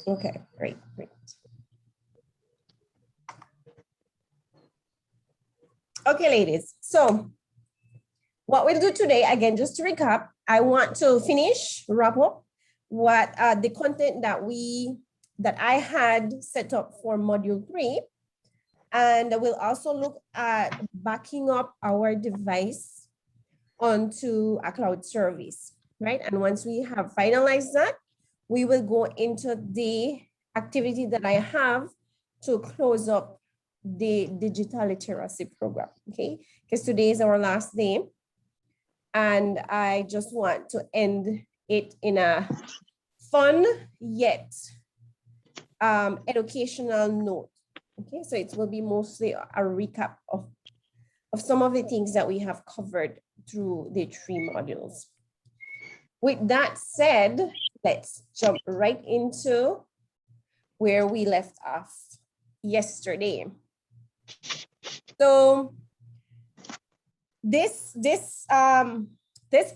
Okay, great, great. Okay, ladies. So what we'll do today, again, just to recap, I want to wrap up what the content that I had set up for module 3. And we'll also look at backing up our device onto a cloud service, right? And once we have finalized that, we will go into the activity that I have to close up the digital literacy program, okay? Because today is our last day. And I just want to end it in a fun yet educational note. Okay, so it will be mostly a recap of some of the things that we have covered through the 3 modules. With that said, let's jump right into where we left off yesterday. So this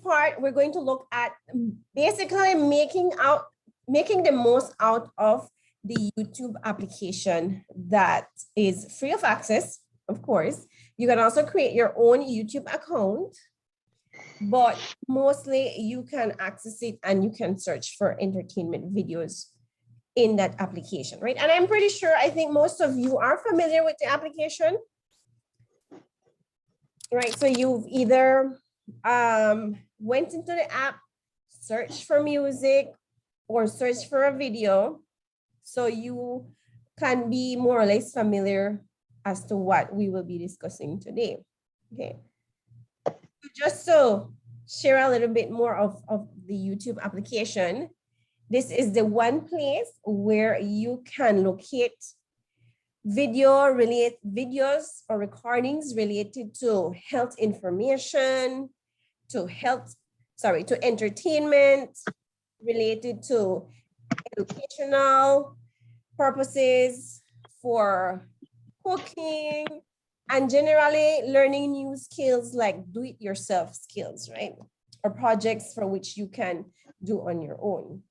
part, we're going to look at basically making the most out of the YouTube application that is free of access, of course. You can also create your own YouTube account, but mostly you can access it and you can search for entertainment videos in that application, right? And I'm pretty sure, I think most of you are familiar with the application, right? So you've either went into the app, searched for music, or searched for a video. So you can be more or less familiar as to what we will be discussing today, okay? Just to share a little bit more of the YouTube application, this is the one place where you can locate videos or recordings related to health information, to entertainment, related to educational purposes, for cooking, and generally learning new skills like do-it-yourself skills, right? Or projects for which you can do on your own.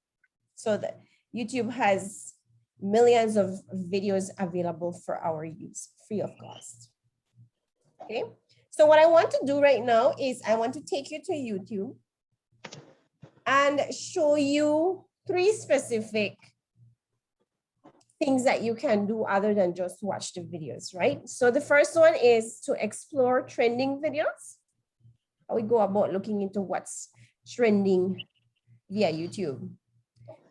So that YouTube has millions of videos available for our use, free of cost. Okay, so what I want to do right now is I want to take you to YouTube and show you 3 specific things that you can do other than just watch the videos, right? So the first one is to explore trending videos. How we go about looking into what's trending via YouTube.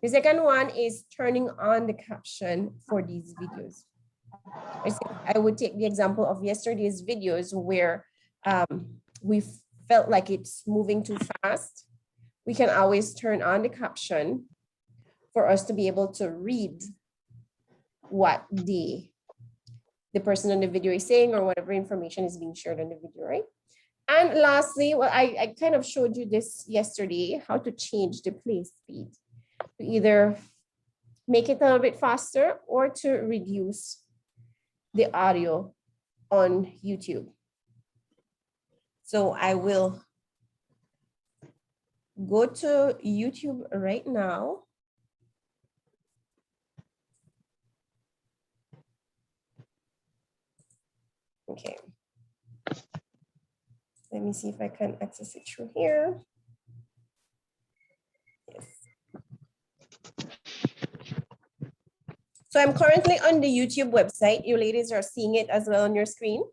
The second one is turning on the caption for these videos. I would take the example of yesterday's videos where we felt like it's moving too fast. We can always turn on the caption for us to be able to read what the person on the video is saying or whatever information is being shared on the video, right? And lastly, well, I kind of showed you this yesterday, how to change the play speed to either make it a little bit faster or to reduce the audio on YouTube. So I will go to YouTube right now. Okay. Let me see if I can access it through here. Yes. So I'm currently on the YouTube website. You ladies are seeing it as well on your screen.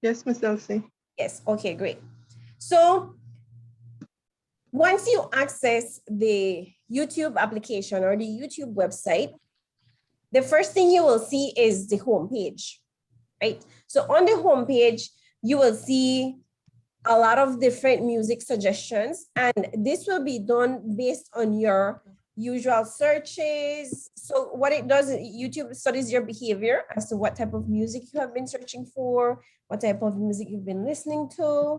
Yes, Ms. Elsie. Yes, okay, great. So once you access the YouTube application or the YouTube website, the first thing you will see is the homepage, right? So on the homepage, you will see a lot of different music suggestions, and this will be done based on your usual searches. So what it does, YouTube studies your behavior as to what type of music you have been searching for, what type of music you've been listening to,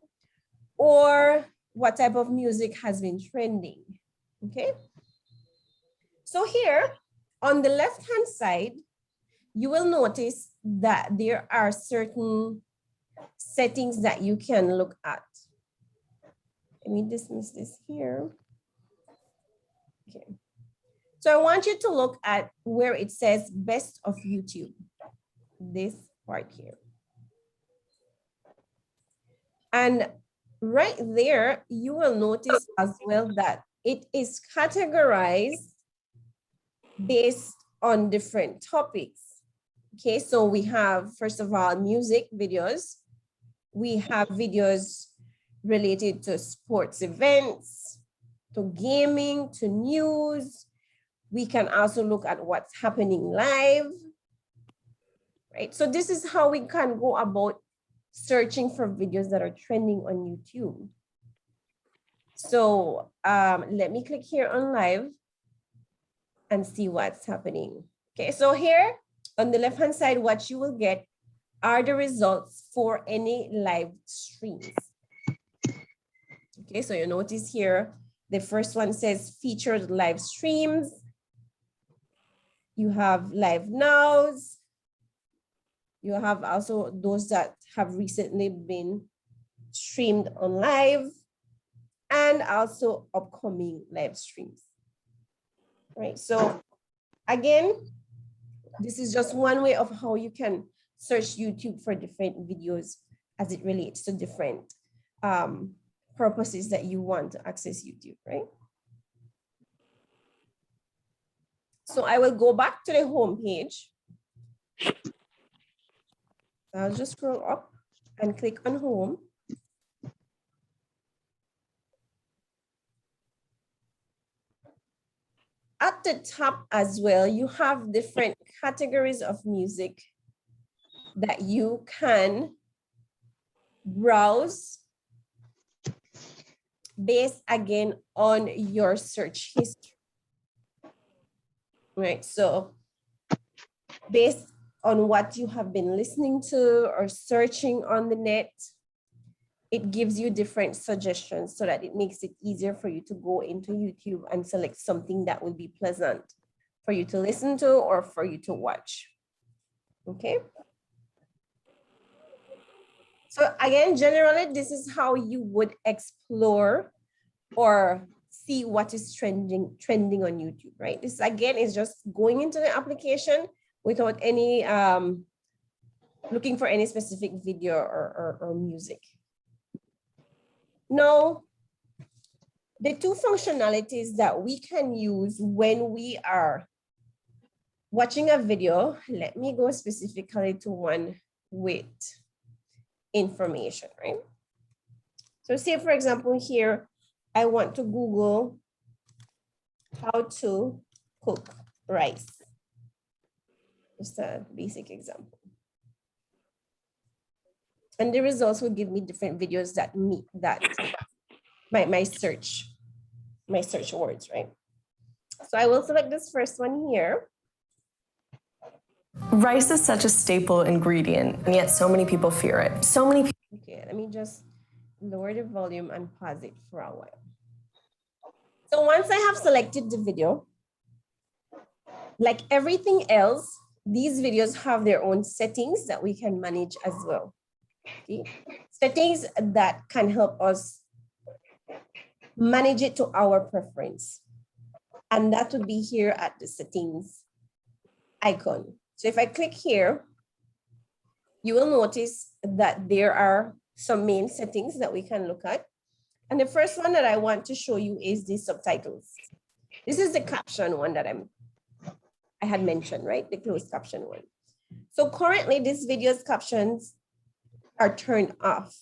or what type of music has been trending, okay? So here, on the left-hand side, you will notice that there are certain settings that you can look at. Let me dismiss this here. Okay. So I want you to look at where it says best of YouTube, this part here. And right there, you will notice as well that it is categorized based on different topics. Okay, so we have, first of all, music videos. We have videos related to sports events, to gaming, to news. We can also look at what's happening live, right? So this is how we can go about searching for videos that are trending on YouTube. So let me click here on live and see what's happening. Okay, so here on the left-hand side, what you will get are the results for any live streams. Okay, so you notice here, the first one says featured live streams. You have live nows. You have also those that have recently been streamed on live, and also upcoming live streams. Right, so again, this is just one way of how you can search YouTube for different videos as it relates to different purposes that you want to access YouTube, right? So I will go back to the home page. I'll just scroll up and click on home. At the top as well, you have different categories of music that you can browse based again on your search history. Right, so based on what you have been listening to or searching on the net, it gives you different suggestions so that it makes it easier for you to go into YouTube and select something that will be pleasant for you to listen to or for you to watch. Okay. So again, generally, this is how you would explore or see what is trending on YouTube, right? This again is just going into the application without any looking for any specific video or music. Now, the two functionalities that we can use when we are watching a video, let me go specifically to one with information, right? So say, for example, here, I want to Google how to cook rice. Just a basic example. And the results will give me different videos that meet that my search words, right? So I will select this first one here. Rice is such a staple ingredient, and yet so many people fear it. So many people. Okay, let me just lower the volume and pause it for a while. So once I have selected the video, like everything else, these videos have their own settings that we can manage as well. Okay? Settings that can help us manage it to our preference. And that would be here at the settings icon. So if I click here, you will notice that there are some main settings that we can look at. And the first one that I want to show you is the subtitles. This is the caption one that I had mentioned, right? The closed caption one. So currently this video's captions are turned off.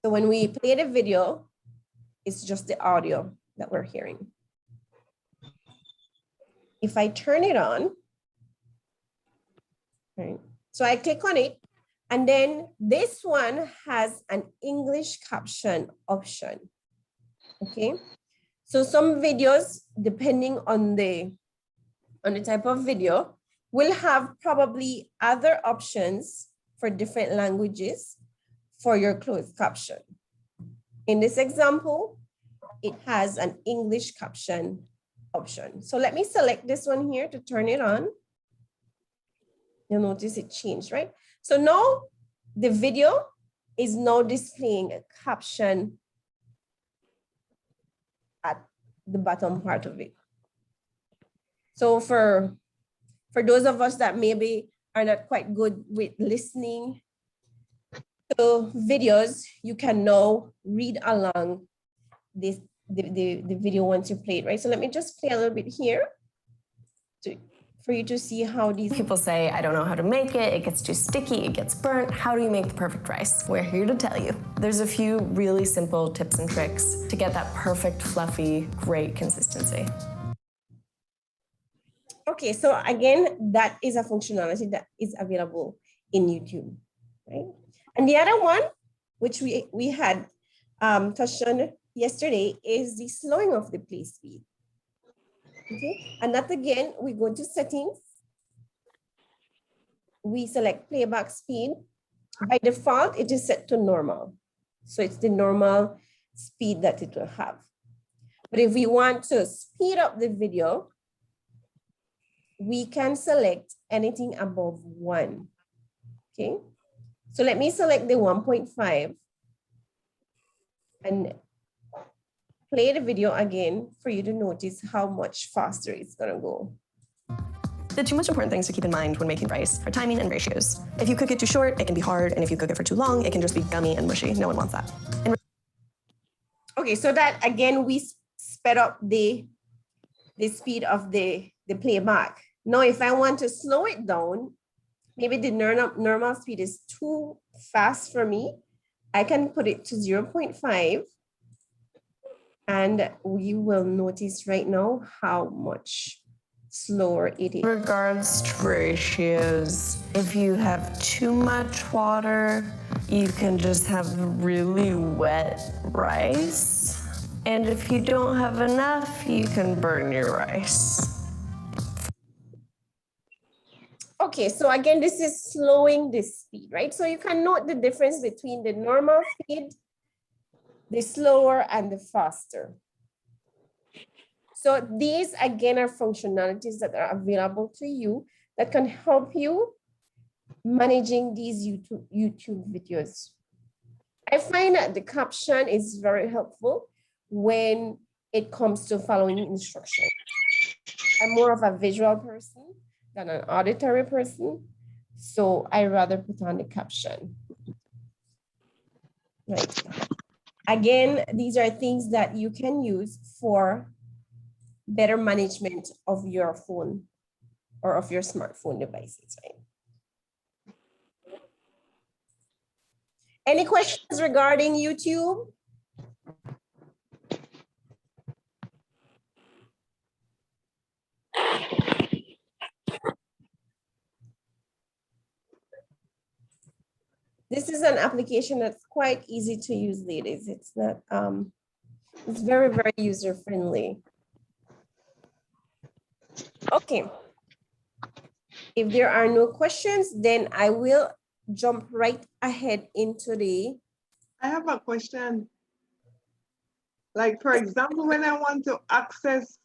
So when we play the video, it's just the audio that we're hearing. If I turn it on, right? So I click on it, and then this one has an English caption option, okay? So some videos, depending on the type of video, will have probably other options for different languages for your closed caption. In this example, it has an English caption option. So let me select this one here to turn it on. You'll notice it changed, right? So now the video is now displaying a caption at the bottom part of it. So for those of us that maybe are not quite good with listening to videos, you can now read along the video once you play it, right? So let me just play a little bit here for you to see how these People say, I don't know how to make it, it gets too sticky, it gets burnt. How do you make the perfect rice? We're here to tell you. There's a few really simple tips and tricks to get that perfect, fluffy, great consistency. Okay, so again, that is a functionality that is available in YouTube, right? And the other one, which we had touched on yesterday, is the slowing of the play speed. Okay, and that again, we go to settings, we select playback speed. By default, it is set to normal. So it's the normal speed that it will have. But if we want to speed up the video, we can select anything above 1. Okay, so let me select the 1.5 and play the video again for you to notice how much faster it's gonna go. The two most important things to keep in mind when making rice are timing and ratios. If you cook it too short, it can be hard, and if you cook it for too long, it can just be gummy and mushy. No one wants that. Okay, so that again, we sped up the speed of the playback. Now, if I want to slow it down, maybe the normal speed is too fast for me, I can put it to 0.5. And we will notice right now how much slower it is. In regards to ratios, if you have too much water, you can just have really wet rice. And if you don't have enough, you can burn your rice. Okay, so again, this is slowing the speed, right? So you can note the difference between the normal speed, the slower, and the faster. So these again are functionalities that are available to you that can help you managing these YouTube videos. I find that the caption is very helpful when it comes to following instructions. I'm more of a visual person than an auditory person, so I rather put on the caption. Right. Again, these are things that you can use for better management of your phone or of your smartphone devices, right? Any questions regarding YouTube? This is an application that's quite easy to use, ladies. It's not, it's very, very user-friendly. Okay. If there are no questions, then I will jump right ahead into the... I have a question. Like, for example, when I want to access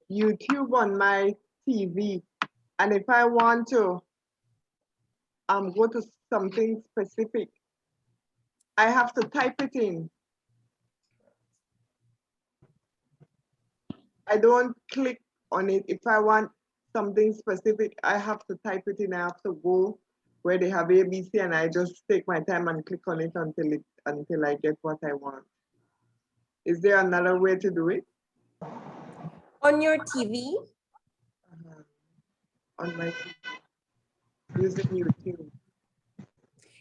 YouTube on my TV, and if I want to go to something specific, I have to type it in. I don't click on it. If I want something specific, I have to type it in. I have to go where they have ABC, and I just take my time and click on it until I get what I want. Is there another way to do it? On your TV? On my TV, using YouTube.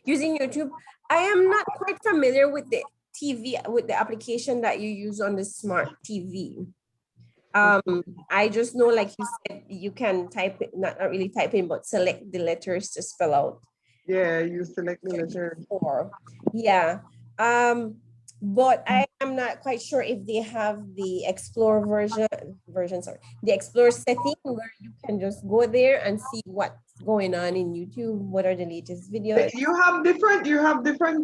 Using YouTube. I am not quite familiar with the TV, with the application that you use on the smart TV. I just know, like you said, you can type it, not really type in, but select the letters to spell out. Yeah, you select the letter. Or, yeah. But I am not quite sure if they have the Explore version, the Explore setting where you can just go there and see what's going on in YouTube, what are the latest videos. You have different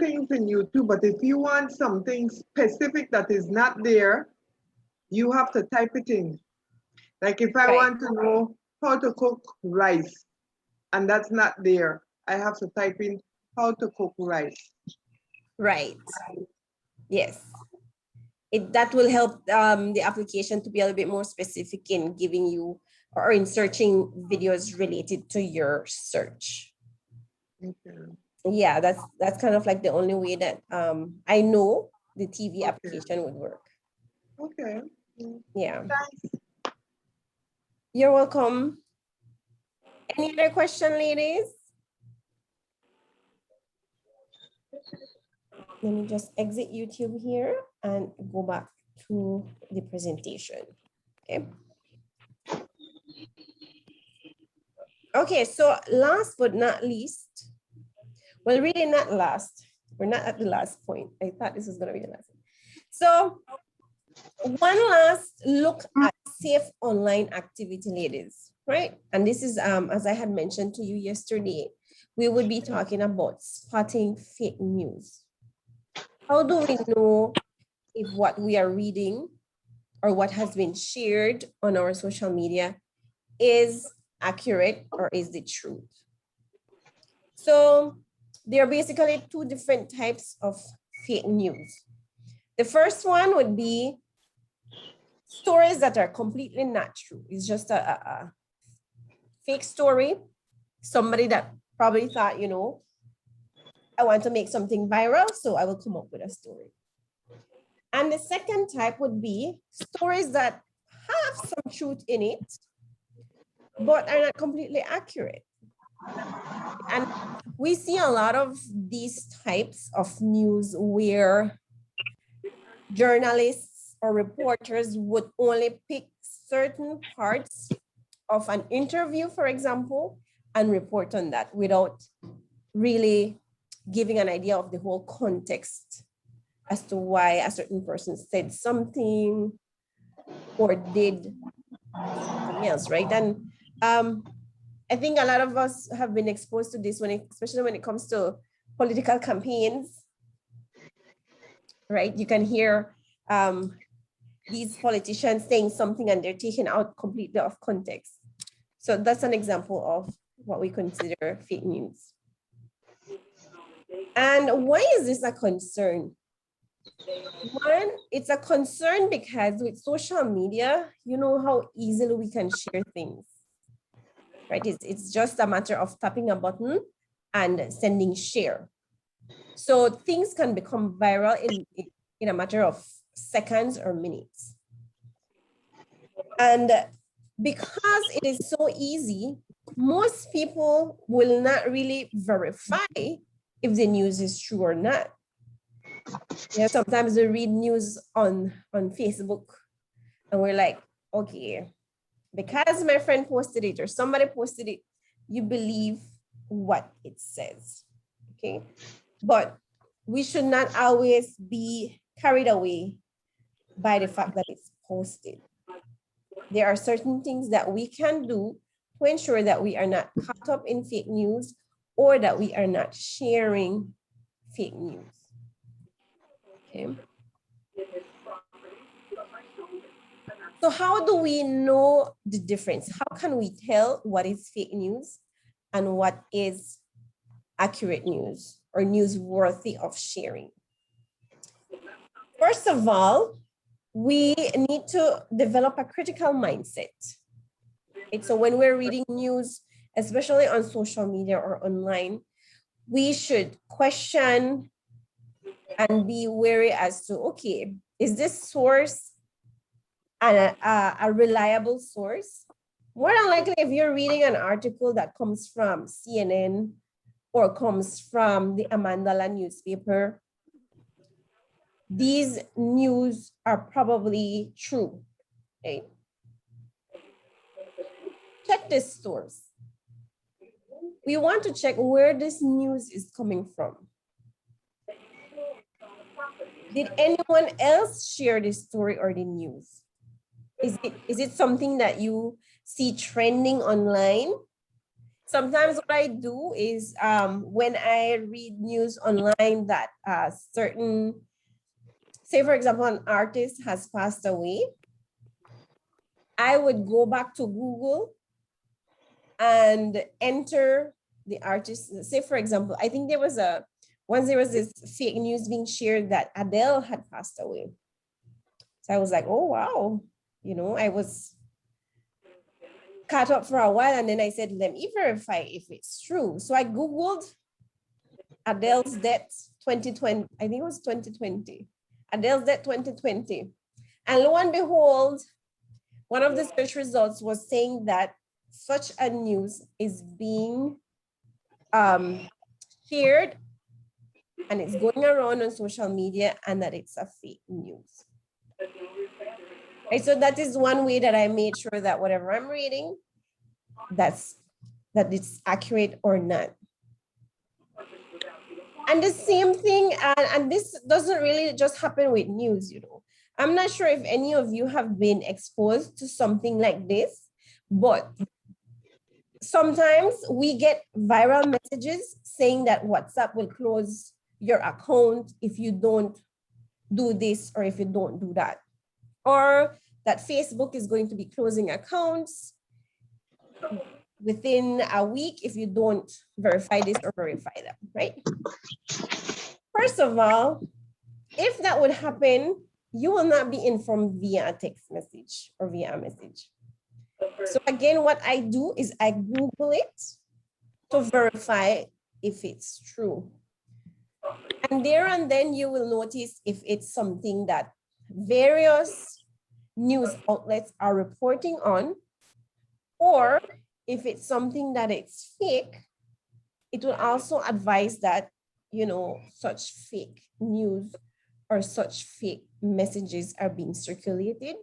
things in YouTube, but if you want something specific that is not there, you have to type it in. Like if I want to know how to cook rice, and that's not there, I have to type in how to cook rice. Right. Yes. That will help the application to be a little bit more specific in giving you or in searching videos related to your search. Okay. Yeah, that's kind of like the only way that I know the TV application would work. Okay. Yeah. Thanks. You're welcome. Any other question, ladies? Let me just exit YouTube here and go back to the presentation. Okay. Okay, so last but not least, well, really not last. We're not at the last point. I thought this was going to be the last. So one last look at safe online activity, ladies, right? And this is, as I had mentioned to you yesterday, we would be talking about spotting fake news. How do we know if what we are reading or what has been shared on our social media is accurate or is the truth? So there are basically two different types of fake news. The first one would be stories that are completely not true. It's just a fake story. Somebody that probably thought, you know, I want to make something viral, so I will come up with a story. And the second type would be stories that have some truth in it, but are not completely accurate. And we see a lot of these types of news where journalists or reporters would only pick certain parts of an interview, for example, and report on that without really giving an idea of the whole context as to why a certain person said something or did something else, right? And I think a lot of us have been exposed to this especially when it comes to political campaigns, right? You can hear these politicians saying something and they're taken out completely off context. So that's an example of what we consider fake news. And why is this a concern? One, it's a concern because with social media, you know how easily we can share things, right? It's just a matter of tapping a button and sending share. So things can become viral in a matter of seconds or minutes. And because it is so easy, most people will not really verify if the news is true or not. Yeah, sometimes we read news on Facebook and we're like, okay, because my friend posted it or somebody posted it, you believe what it says, okay? But we should not always be carried away by the fact that it's posted. There are certain things that we can do to ensure that we are not caught up in fake news or that we are not sharing fake news. Okay. So how do we know the difference? How can we tell what is fake news and what is accurate news or news worthy of sharing? First of all, we need to develop a critical mindset. Right? So when we're reading news, especially on social media or online, we should question and be wary as to, okay, is this source a reliable source? More than likely, if you're reading an article that comes from CNN or comes from the Amandala newspaper, these news are probably true. Okay? Check this source. We want to check where this news is coming from. Did anyone else share this story or the news? Is it something that you see trending online? Sometimes what I do is when I read news online that certain, say for example, an artist has passed away, I would go back to Google and enter the artist. Say for example, I think there was this fake news being shared that Adele had passed away. So I was like, oh wow, you know, I was caught up for a while, and then I said, let me verify if it's true. So I Googled Adele's death 2020, I think it was 2020. Adele's death 2020. And lo and behold, one of the search results was saying that such a news is being shared and it's going around on social media, and that it's a fake news. Right, so that is one way that I made sure that whatever I'm reading, that it's accurate or not. And the same thing, and this doesn't really just happen with news, you know. I'm not sure if any of you have been exposed to something like this, but sometimes we get viral messages saying that WhatsApp will close your account if you don't do this or if you don't do that. Or that Facebook is going to be closing accounts within a week if you don't verify this or verify that, right? First of all, if that would happen, you will not be informed via a text message or via a message. So again, what I do is I Google it to verify if it's true. And there and then you will notice if it's something that various news outlets are reporting on, or if it's something that it's fake, it will also advise that, you know, such fake news or such fake messages are being circulated,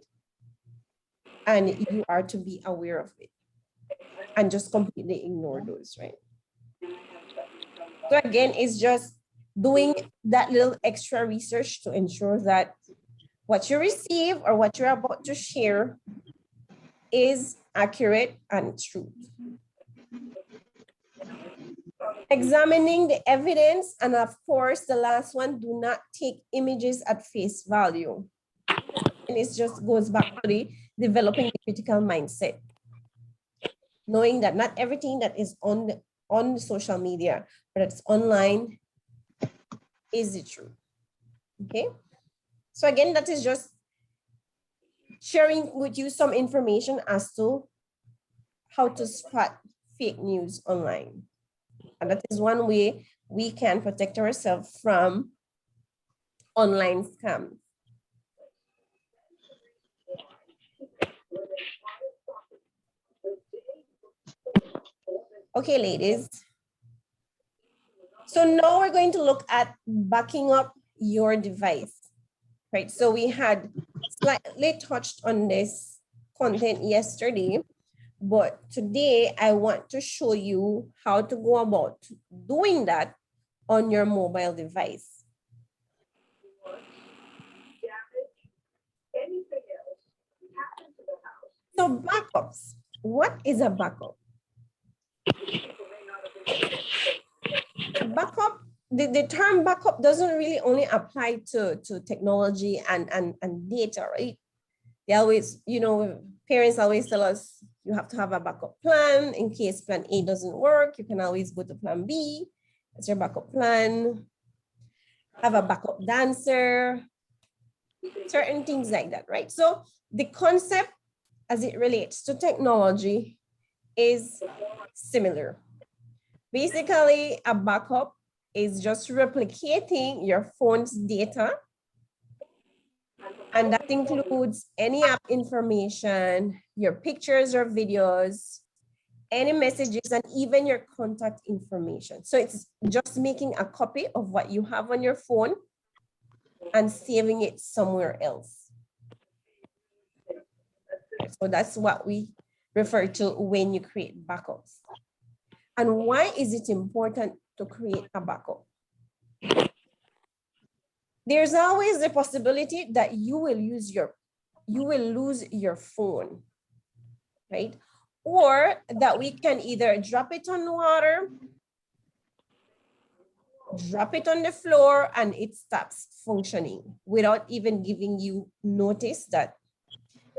and you are to be aware of it and just completely ignore those, right? So again, it's just doing that little extra research to ensure that what you receive or what you're about to share is accurate and true. Examining the evidence, and of course, the last one, do not take images at face value. And it just goes back to the developing the critical mindset, knowing that not everything that is on social media or that's online is the truth. Okay. So again, that is just sharing with you some information as to how to spot fake news online. And that is one way we can protect ourselves from online scams. Okay, ladies. So now we're going to look at backing up your device, right? So we had slightly touched on this content yesterday, but today I want to show you how to go about doing that on your mobile device. So backups, what is a backup? Backup, the term backup doesn't really only apply to technology and data, right? They always, you know, parents always tell us you have to have a backup plan in case plan A doesn't work. You can always go to plan B. That's your backup plan. Have a backup dancer, certain things like that, right? So the concept as it relates to technology is similar. Basically, a backup is just replicating your phone's data, and that includes any app information, your pictures or videos, any messages, and even your contact information. So it's just making a copy of what you have on your phone and saving it somewhere else. So that's what we refer to when you create backups. And why is it important to create a backup? There's always the possibility that you will lose your phone, right? Or that we can either drop it on water, drop it on the floor, and it stops functioning without even giving you notice that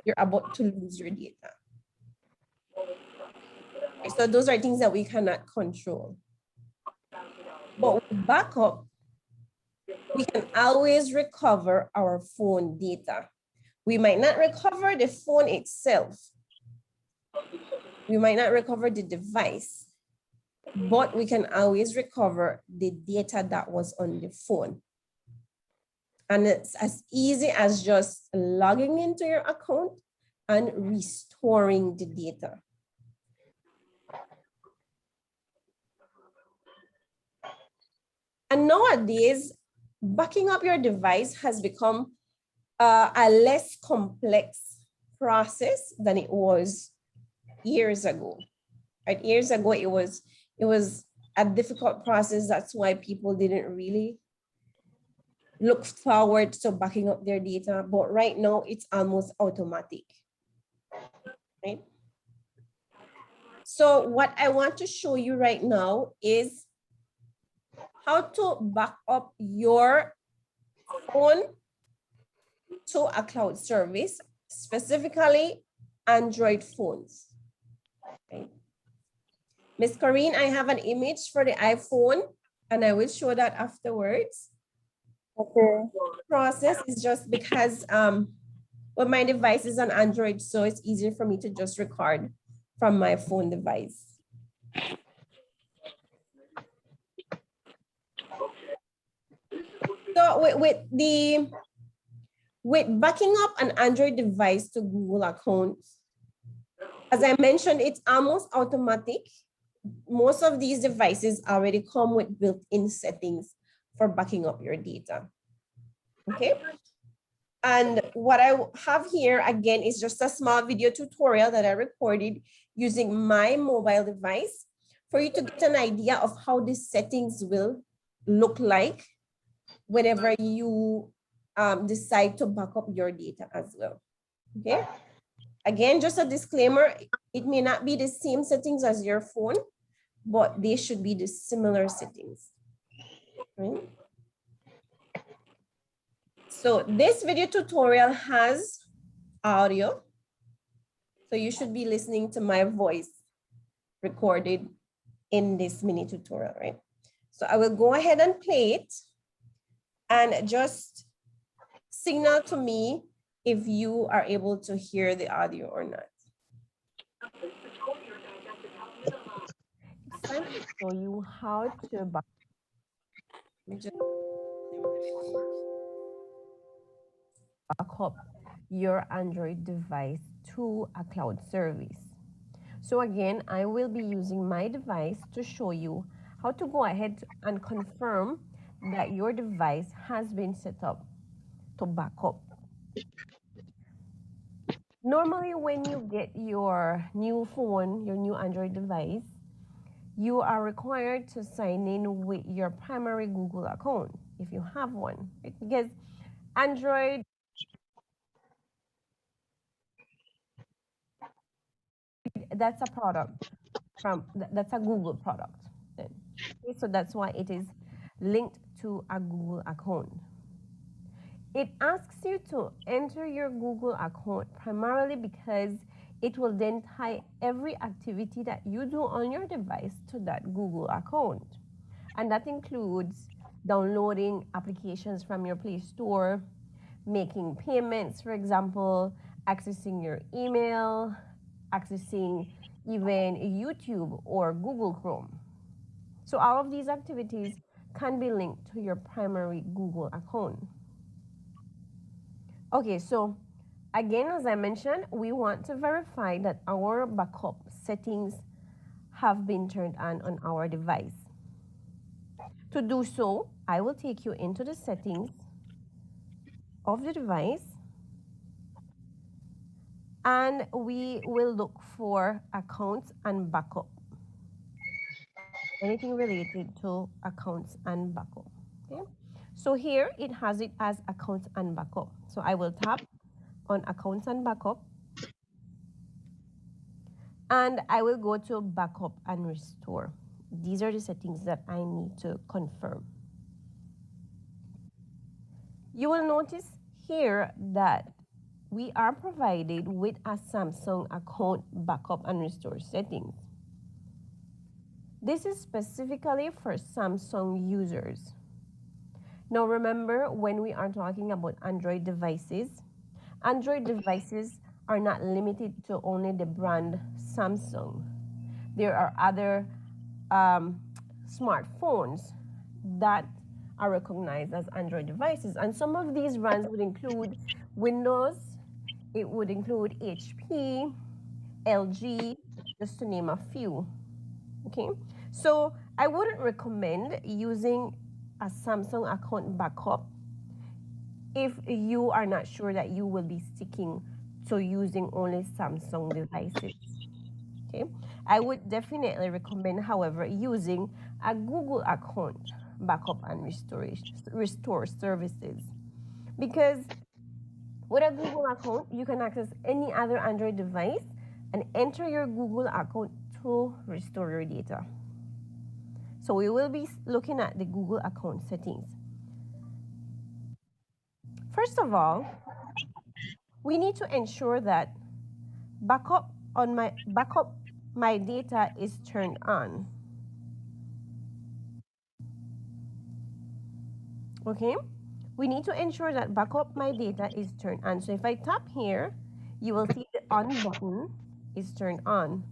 you're about to lose your data. So those are things that we cannot control. But with backup, we can always recover our phone data. We might not recover the phone itself, We might not recover the device, but we can always recover the data that was on the phone. And it's as easy as just logging into your account and restoring the data. And nowadays, backing up your device has become a less complex process than it was years ago. Right? Years ago, it was a difficult process. That's why people didn't really look forward to backing up their data. But right now, it's almost automatic. Right? So what I want to show you right now is how to back up your phone to a cloud service, specifically Android phones. Okay. Ms. Corrine, I have an image for the iPhone and I will show that afterwards. Okay. Process is just because well, my device is on Android, so it's easier for me to just record from my phone device. So with backing up an Android device to Google accounts, as I mentioned, it's almost automatic. Most of these devices already come with built-in settings for backing up your data. Okay. And what I have here again is just a small video tutorial that I recorded using my mobile device for you to get an idea of how the settings will look like whenever you decide to back up your data as well. Okay. Again, just a disclaimer, it may not be the same settings as your phone, but they should be the similar settings. Right? So this video tutorial has audio. So you should be listening to my voice recorded in this mini tutorial, right? So I will go ahead and play it and just signal to me if you are able to hear the audio or not. It's time to show you how to back up your Android device to a cloud service. So again, I will be using my device to show you how to go ahead and confirm that your device has been set up to back up. Normally, when you get your new phone, your new Android device, you are required to sign in with your primary Google account if you have one, right? Because Android that's a product that's a Google product. Then. Okay, so that's why it is linked to a Google account. It asks you to enter your Google account primarily because it will then tie every activity that you do on your device to that Google account. And that includes downloading applications from your Play Store, making payments, for example, accessing your email, accessing even YouTube or Google Chrome. So all of these activities can be linked to your primary Google account. Okay, so again, as I mentioned, we want to verify that our backup settings have been turned on our device. To do so, I will take you into the settings of the device and we will look for accounts and backup. Anything related to accounts and backup. Okay? So here it has it as accounts and backup. So I will tap on accounts and backup. And I will go to backup and restore. These are the settings that I need to confirm. You will notice here that we are provided with a Samsung account backup and restore settings. This is specifically for Samsung users. Now remember, when we are talking about Android devices are not limited to only the brand Samsung. There are other smartphones that are recognized as Android devices. And some of these brands would include Windows, it would include HP, LG, just to name a few. Okay, so I wouldn't recommend using a Samsung account backup if you are not sure that you will be sticking to using only Samsung devices. Okay, I would definitely recommend, however, using a Google account backup and restore services, because with a Google account you can access any other Android device and enter your Google account to restore your data. So we will be looking at the Google account settings. First of all, we need to ensure that backup my data is turned on. Okay, we need to ensure that backup my data is turned on. So if I tap here, you will see the on button is turned on.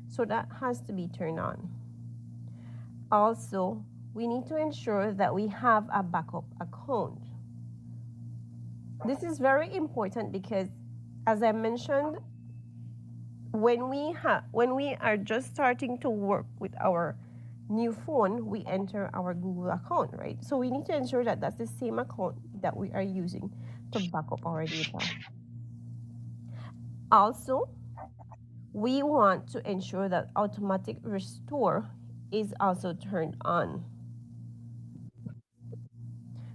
So that has to be turned on. Also, we need to ensure that we have a backup account. This is very important because, as I mentioned, when we are just starting to work with our new phone, we enter our Google account, right? So we need to ensure that that's the same account that we are using to back up our data. Also, we want to ensure that automatic restore is also turned on.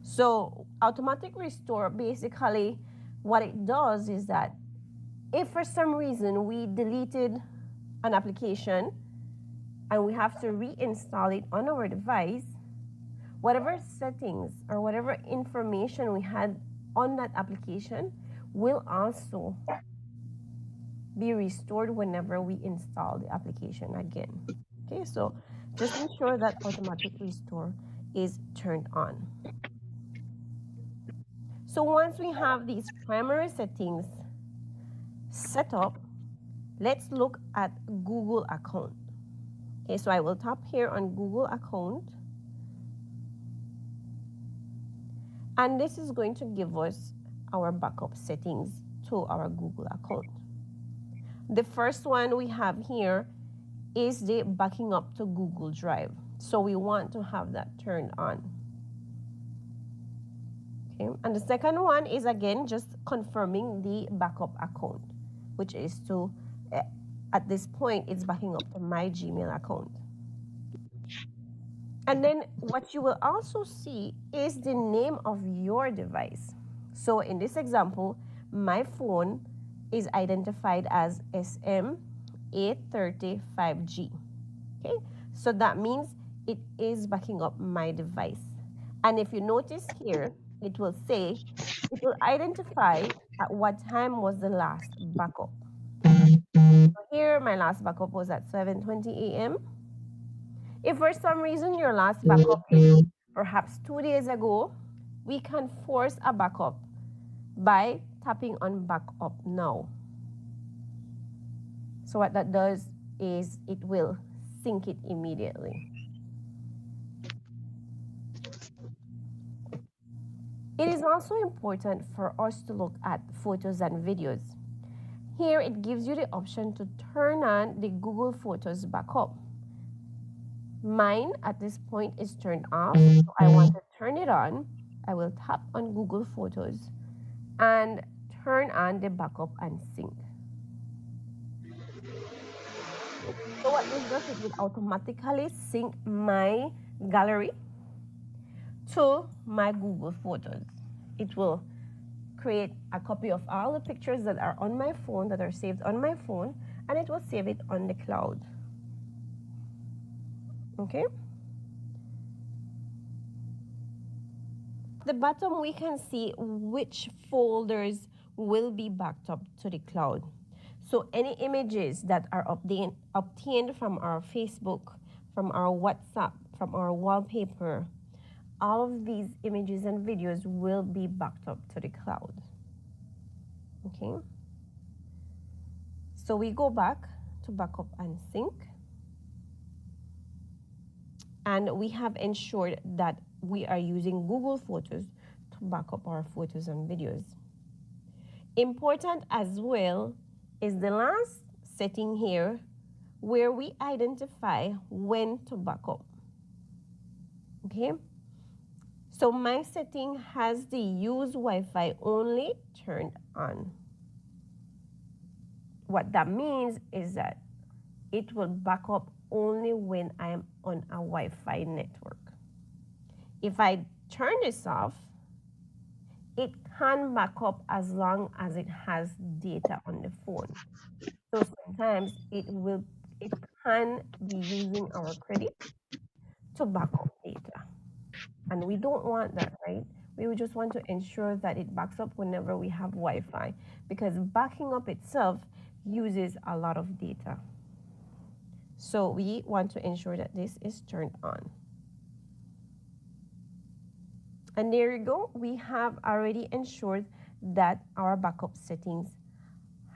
So automatic restore, basically what it does is that if for some reason we deleted an application and we have to reinstall it on our device, whatever settings or whatever information we had on that application will also be restored whenever we install the application again. Okay, so just ensure that automatic restore is turned on. So once we have these primary settings set up, let's look at Google account. Okay, so I will tap here on Google account. And this is going to give us our backup settings to our Google account. The first one we have here is the backing up to Google Drive. So we want to have that turned on. Okay, and the second one is again just confirming the backup account, which is to, at this point, it's backing up to my Gmail account. And then what you will also see is the name of your device. So in this example, my phone is identified as SM835G. Okay, so that means it is backing up my device. And if you notice here, it will say, it will identify at what time was the last backup. So here, my last backup was at 7:20 a.m. If for some reason your last backup is perhaps 2 days ago, we can force a backup by tapping on backup now. So what that does is it will sync it immediately. It is also important for us to look at photos and videos. Here it gives you the option to turn on the Google Photos backup. Mine at this point is turned off, so I want to turn it on. I will tap on Google Photos and turn on the backup and sync. So what this does, it will automatically sync my gallery to my Google Photos. It will create a copy of all the pictures that are on my phone, that are saved on my phone, and it will save it on the cloud. Okay. At the bottom, we can see which folders will be backed up to the cloud. So any images that are obtained from our Facebook, from our WhatsApp, from our wallpaper, all of these images and videos will be backed up to the cloud. Okay. So we go back to backup and sync. And we have ensured that we are using Google Photos to back up our photos and videos. Important as well is the last setting here where we identify when to back up. Okay? So my setting has the use Wi-Fi only turned on. What that means is that it will back up only when I am on a Wi-Fi network. If I turn this off, it can back up as long as it has data on the phone. So sometimes it can be using our credit to back up data. And we don't want that, right? We would just want to ensure that it backs up whenever we have Wi-Fi, because backing up itself uses a lot of data. So we want to ensure that this is turned on. And there you go. We have already ensured that our backup settings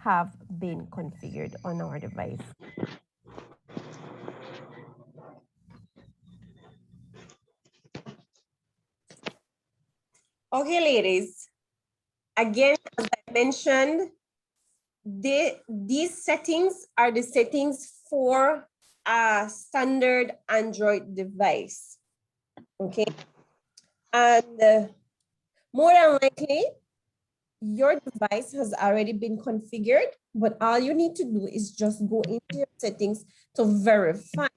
have been configured on our device. Okay, ladies. Again, as I mentioned, these settings are the settings for a standard Android device. Okay. And more than likely, your device has already been configured, but all you need to do is just go into your settings to verify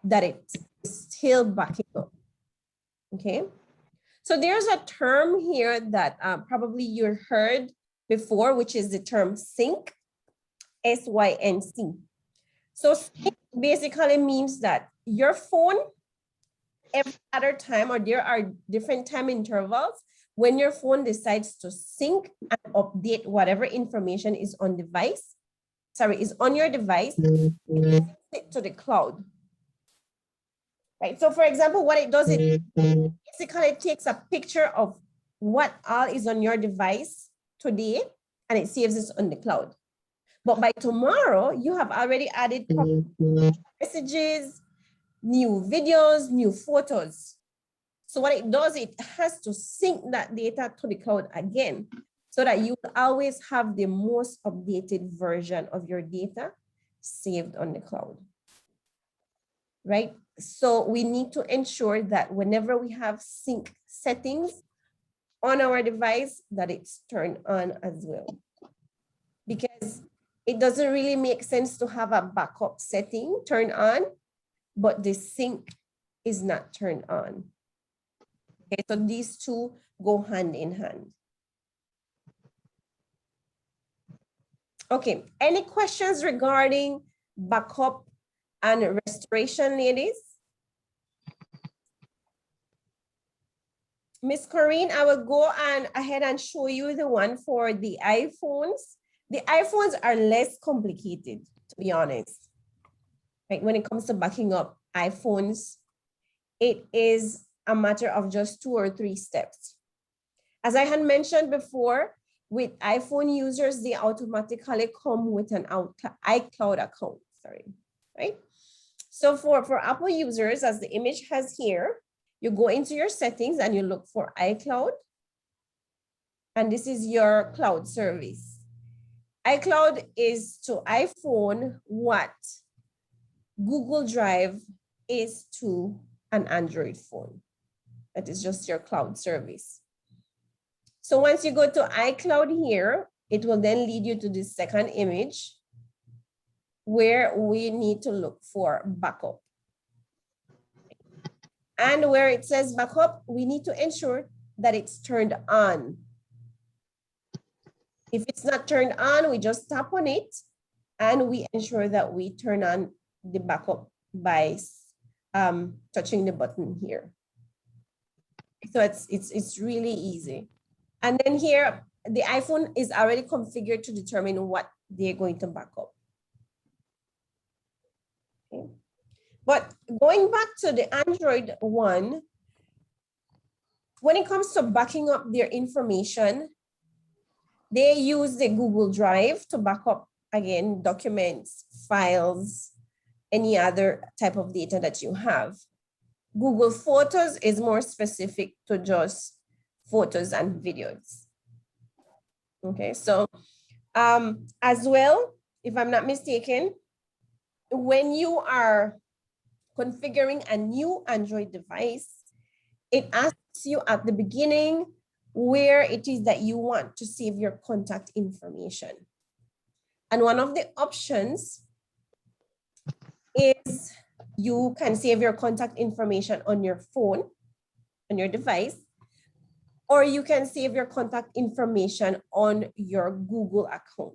that it is still backing up. Okay. So there's a term here that probably you heard before, which is the term sync, S-Y-N-C. So sync basically means that your phone, every other time, or there are different time intervals when your phone decides to sync and update whatever information is on your device, it syncs it to the cloud. Right. So for example, what it does, it basically takes a picture of what all is on your device today, and it saves it on the cloud. But by tomorrow, you have already added messages, new videos, new photos. So what it does, it has to sync that data to the cloud again, so that you will always have the most updated version of your data saved on the cloud. Right? So we need to ensure that whenever we have sync settings on our device, that it's turned on as well. Because it doesn't really make sense to have a backup setting turned on, but the sync is not turned on. Okay, so these two go hand in hand. Okay, any questions regarding backup and restoration, ladies? Miss Corinne, I will go ahead and show you the one for the iPhones. The iPhones are less complicated, to be honest. Right? When it comes to backing up iPhones, it is a matter of just 2 or 3 steps. As I had mentioned before, with iPhone users, they automatically come with an iCloud account, right? So for Apple users, as the image has here, you go into your settings and you look for iCloud. And this is your cloud service. iCloud is to iPhone what Google Drive is to an Android phone. That is just your cloud service. So once you go to iCloud here, it will then lead you to the second image where we need to look for backup. And where it says backup, we need to ensure that it's turned on. If it's not turned on, we just tap on it and we ensure that we turn on the backup by touching the button here. So it's really easy. And then here, the iPhone is already configured to determine what they're going to back up. Okay. But going back to the Android one, when it comes to backing up their information, they use the Google Drive to back up again, documents, files, any other type of data that you have. Google Photos is more specific to just photos and videos. Okay, so as well, if I'm not mistaken, when you are configuring a new Android device, it asks you at the beginning where it is that you want to save your contact information. And one of the options is you can save your contact information on your phone, on your device, or you can save your contact information on your Google account.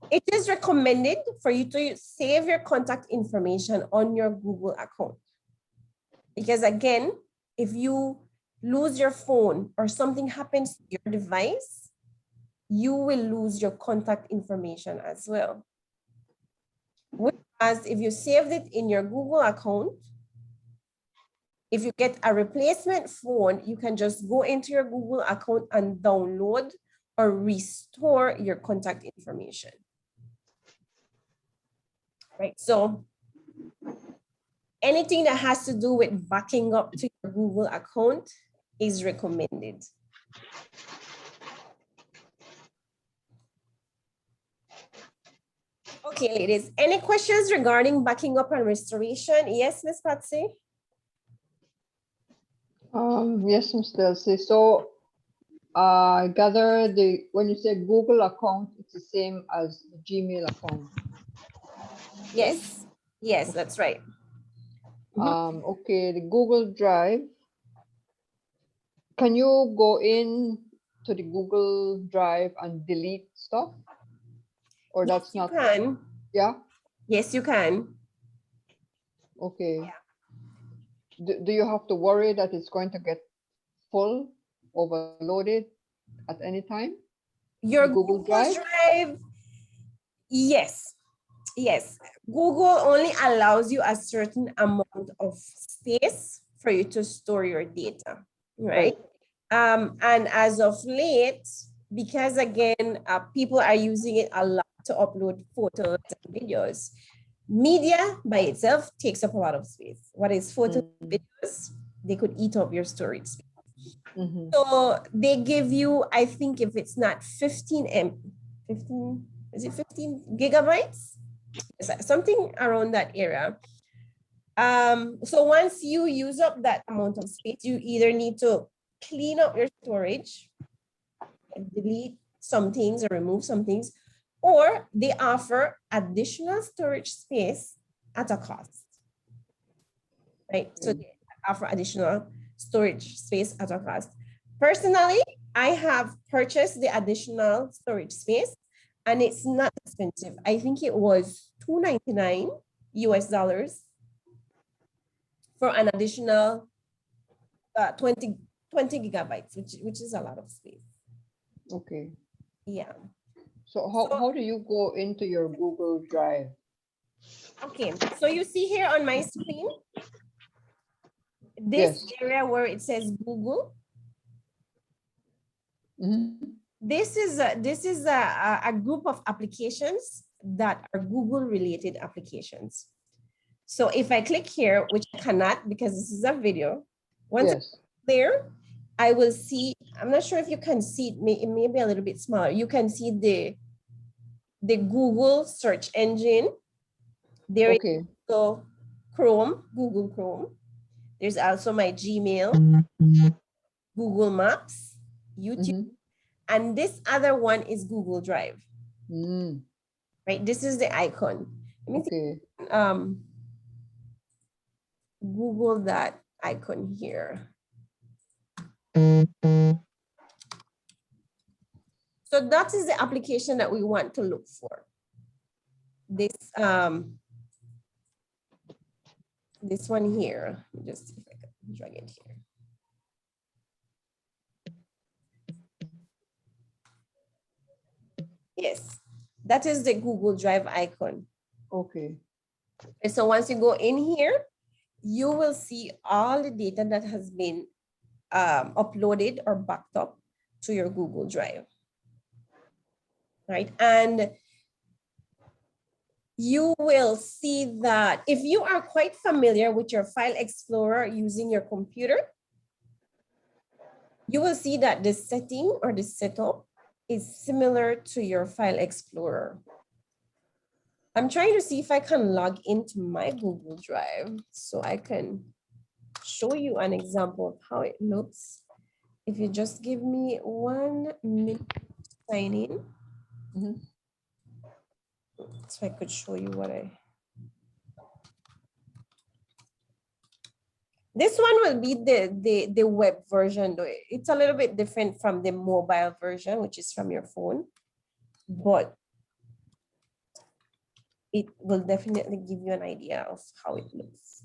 It is recommended for you to save your contact information on your Google account. Because again, if you lose your phone or something happens to your device, you will lose your contact information as well. Whereas if you saved it in your Google account, if you get a replacement phone, you can just go into your Google account and download or restore your contact information. Right, so anything that has to do with backing up to your Google account is recommended. Okay, ladies, any questions regarding backing up and restoration? Yes, Miss Patsy? Yes, Ms. Delcy. So I gather when you say Google account, it's the same as the Gmail account. Yes, yes, that's right. Okay, the Google Drive. Can you go in to the Google Drive and delete stuff? Or that's not? You can. Yeah? Yes, you can. Okay. Do you have to worry that it's going to get full, overloaded at any time? Your Google Drive? Yes. Yes. Google only allows you a certain amount of space for you to store your data, right? And as of late, because again, people are using it a lot to upload photos and videos, media by itself takes up a lot of space. What is photos and videos? They could eat up your storage space. So they give you, I think if it's not 15 gigabytes? Something around that area. So once you use up that amount of space, you either need to clean up your storage, delete some things or remove some things, or they offer additional storage space at a cost, right? So they offer additional storage space at a cost. Personally, I have purchased the additional storage space and it's not expensive. I think it was $2.99 US for an additional 20 gigabytes, which is a lot of space. Okay. Yeah. So how do you go into your Google Drive? Okay, so you see here on my screen, this area where it says Google. This is a group of applications that are Google related applications. So if I click here, which I cannot because this is a video, once it's there, I will see, I'm not sure if you can see it, it may be a little bit smaller. You can see the Google search engine. There is also Chrome, Google Chrome. There's also my Gmail, Google Maps, YouTube, and this other one is Google Drive. Right, this is the icon. Let me see, Google that icon here. So that is the application that we want to look for. This this one here. Let me just see if I can drag it here. Yes, that is the Google Drive icon. Okay. And so once you go in here, you will see all the data that has been uploaded or backed up to your Google Drive. right? And you will see that if you are quite familiar with your File Explorer using your computer, you will see that the setting or the setup is similar to your File Explorer. I'm trying to see if I can log into my Google Drive so I can show you an example of how it looks. If you just give me 1 minute to sign in. Mhm. So I could show you what This one will be the web version though. It's a little bit different from the mobile version, which is from your phone, but it will definitely give you an idea of how it looks.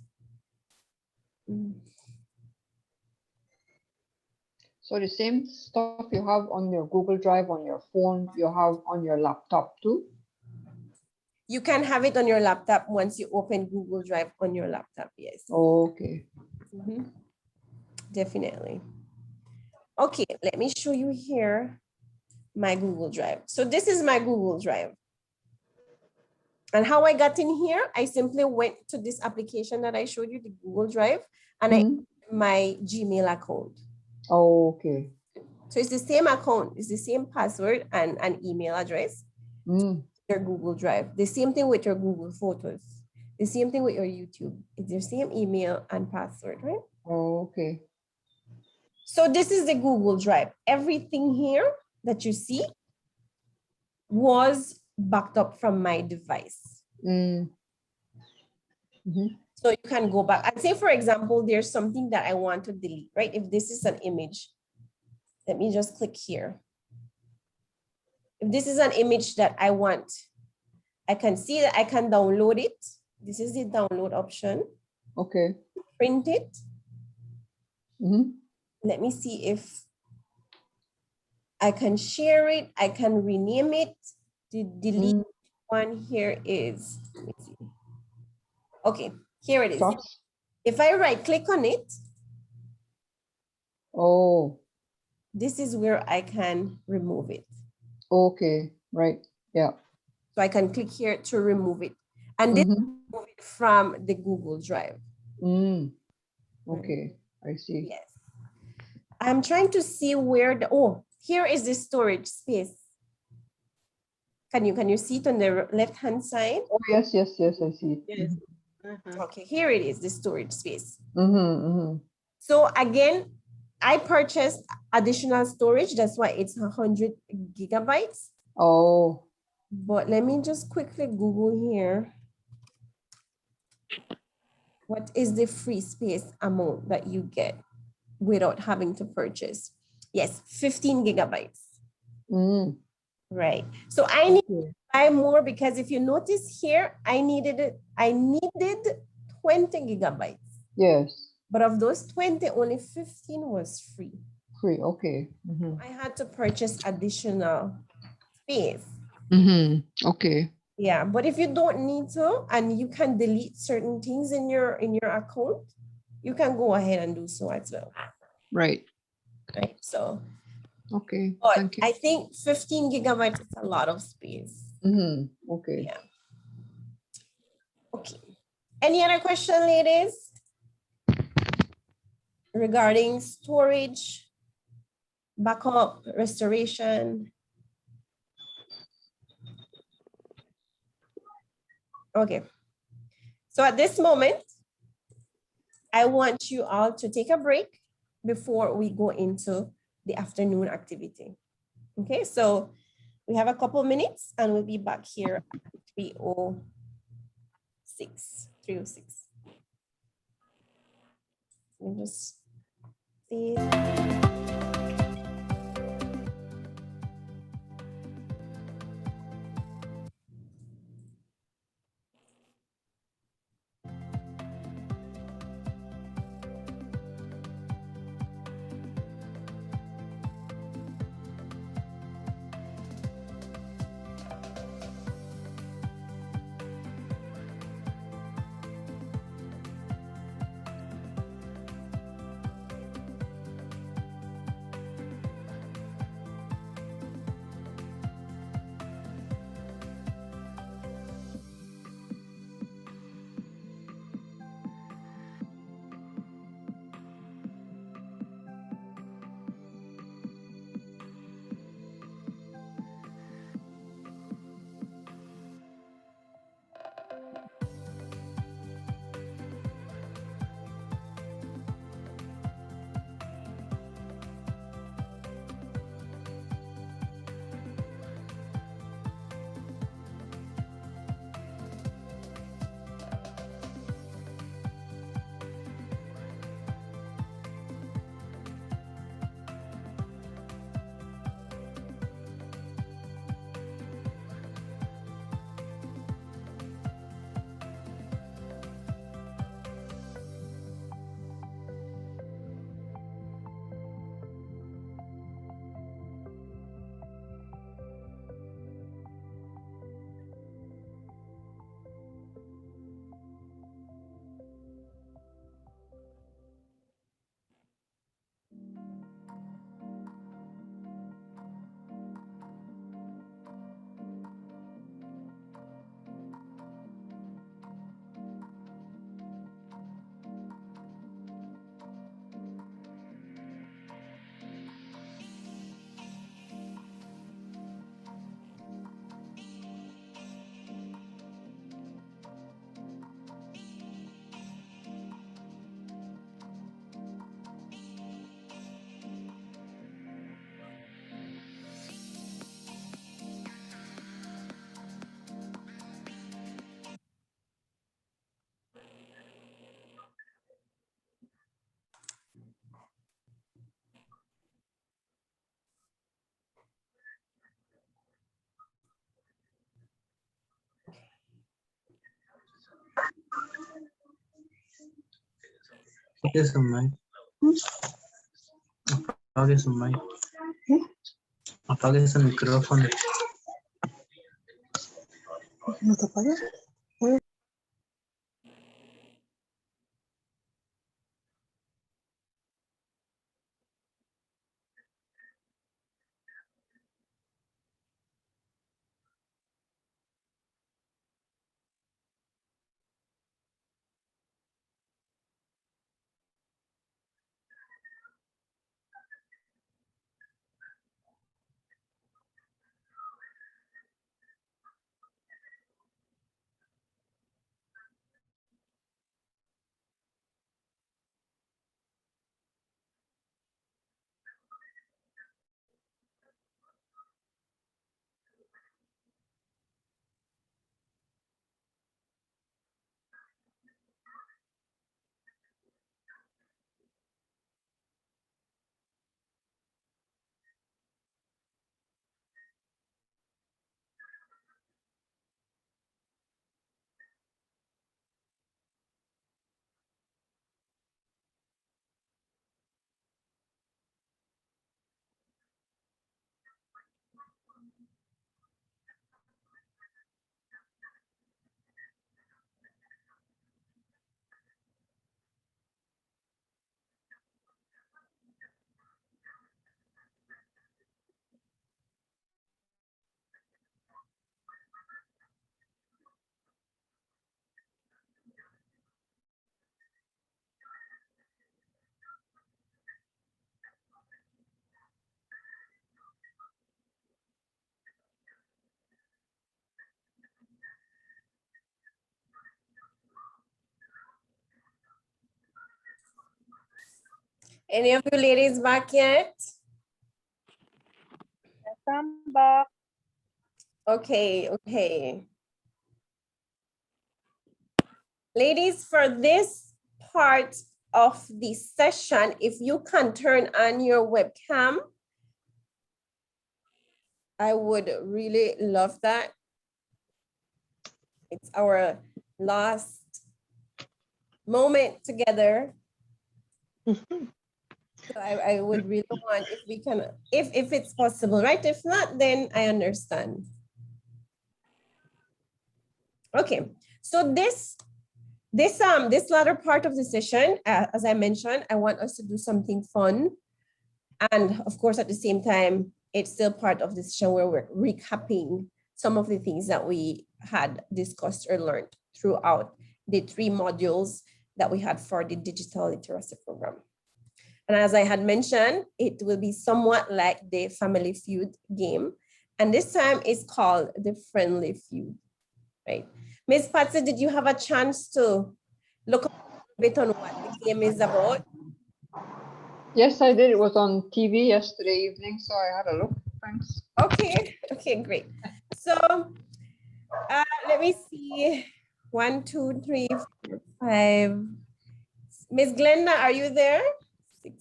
So the same stuff you have on your Google Drive on your phone, you have on your laptop too? You can have it on your laptop once you open Google Drive on your laptop, yes. Okay. Mhm. Definitely. Okay, let me show you here my Google Drive. So this is my Google Drive. And how I got in here, I simply went to this application that I showed you, the Google Drive, and I my Gmail account. Okay. So it's the same account, it's the same password and an email address. Your Google Drive. The same thing with your Google Photos. The same thing with your YouTube. It's your same email and password, right? Okay. So this is the Google Drive. Everything here that you see was backed up from my device. So you can go back and say, for example, there's something that I want to delete, right? If this is an image, let me just click here. If this is an image that I want, I can see that I can download it. This is the download option. Okay. Print it. Let me see if I can share it. I can rename it. The delete one here is, let me see. Okay, here it is. Sucks. If I right click on it, this is where I can remove it. Okay, right. Yeah. So I can click here to remove it. And this remove it from the Google Drive. Okay, I see. Yes. I'm trying to see where the, here is the storage space. Can you see it on the left-hand side? Oh, yes, I see it. Yes. Okay, here it is, the storage space. So again, I purchased additional storage. That's why it's 100 gigabytes. Oh. But let me just quickly Google here. What is the free space amount that you get without having to purchase? Yes, 15 gigabytes. Right. So I need to buy more because if you notice here, I needed 20 gigabytes. Yes. But of those 20, only 15 was free. Free, okay. I had to purchase additional space. Okay. Yeah, but if you don't need to and you can delete certain things in your account, you can go ahead and do so as well. Right. Right. So okay. But Thank you. I think 15 gigabytes is a lot of space. Okay. Yeah. Okay. Any other question, ladies? Regarding storage, backup, restoration? Okay. So at this moment, I want you all to take a break before we go into the afternoon activity. Okay, so we have a couple minutes and we'll be back here at 3:06. Let me just see. Apague su mic. Apague su mic. Apague su micrófono. ¿No te apaga? Any of you ladies back yet? I'm back. Okay, okay. Ladies, for this part of the session, if you can turn on your webcam, I would really love that. It's our last moment together. So I would really want, if we can, if it's possible, right? If not, then I understand. Okay, so this latter part of the session, as I mentioned, I want us to do something fun. And of course, at the same time, it's still part of the session where we're recapping some of the things that we had discussed or learned throughout the 3 modules that we had for the digital literacy program. And as I had mentioned, it will be somewhat like the Family Feud game. And this time it's called the Friendly Feud, right? Ms. Patsy, did you have a chance to look a bit on what the game is about? Yes, I did. It was on TV yesterday evening, so I had a look. Thanks. Okay, okay, great. So let me see. 1, 2, 3, 4, 5. Ms. Glenda, are you there? 6.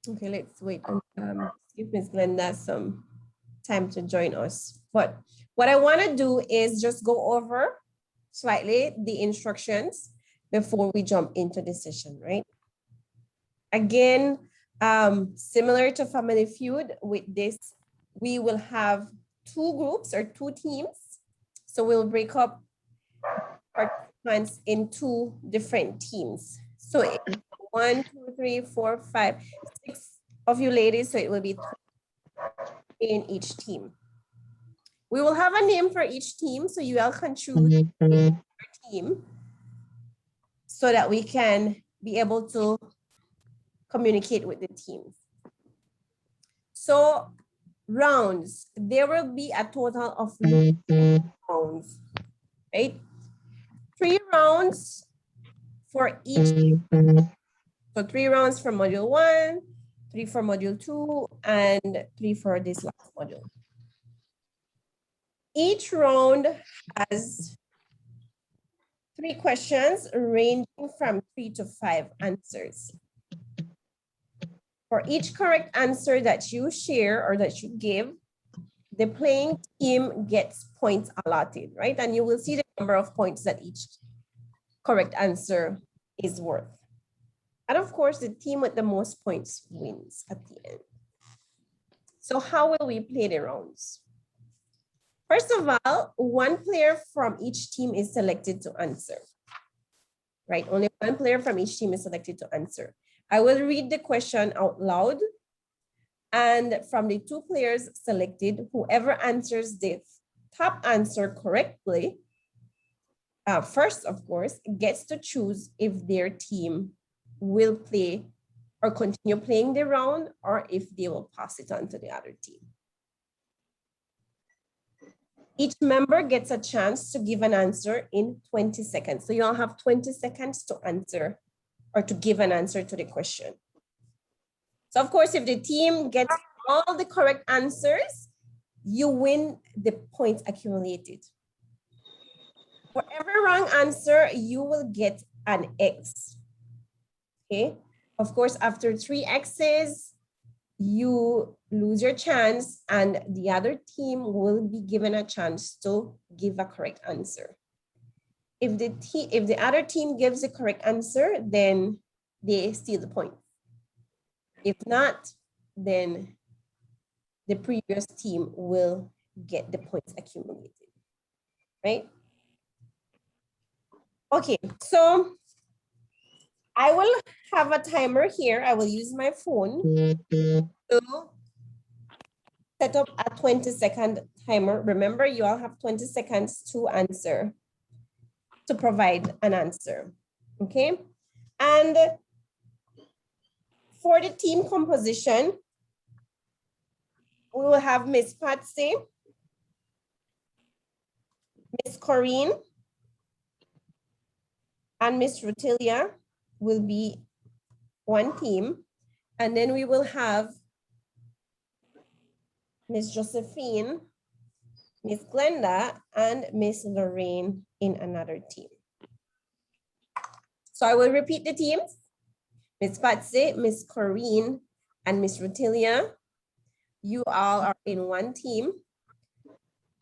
Okay, let's wait and give Ms. Glenda some time to join us. But what I want to do is just go over slightly the instructions before we jump into the session, right? Again, similar to Family Feud, with this, we will have 2 groups or 2 teams. So we'll break up participants in 2 different teams. So 1, 2, 3, 4, 5, 6 of you ladies, so it will be 3 in each team. We will have a name for each team, so you all can choose your team so that we can be able to communicate with the teams. So rounds, there will be a total of 9 rounds, right? 3 rounds for each. So 3 rounds for module 1, 3 for module 2, and 3 for this last module. Each round has 3 questions ranging from 3 to 5 answers. For each correct answer that you share or that you give, the playing team gets points allotted, right? And you will see the number of points that each correct answer is worth. And of course, the team with the most points wins at the end. So how will we play the rounds? First of all, one player from each team is selected to answer, right? Only one player from each team is selected to answer. I will read the question out loud, and from the two players selected, whoever answers the top answer correctly, first, of course, gets to choose if their team will play or continue playing the round, or if they will pass it on to the other team. Each member gets a chance to give an answer in 20 seconds. So you all have 20 seconds to answer or to give an answer to the question. So of course, if the team gets all the correct answers, you win the points accumulated. For every wrong answer, you will get an X. Okay. Of course, after 3 X's, you lose your chance and the other team will be given a chance to give a correct answer. If the other team gives the correct answer, then they steal the point. If not, then the previous team will get the points accumulated, right? Okay, so I will have a timer here. I will use my phone to set up a 20-second timer. Remember, you all have 20 seconds to answer, to provide an answer, okay? And for the team composition, we will have Miss Patsy, Miss Corinne, and Miss Rutilia will be one team. And then we will have Miss Josephine, Miss Glenda, and Miss Lorraine in another team. So I will repeat the teams. Miss Patsy, Miss Corinne, and Miss Rutilia, you all are in one team.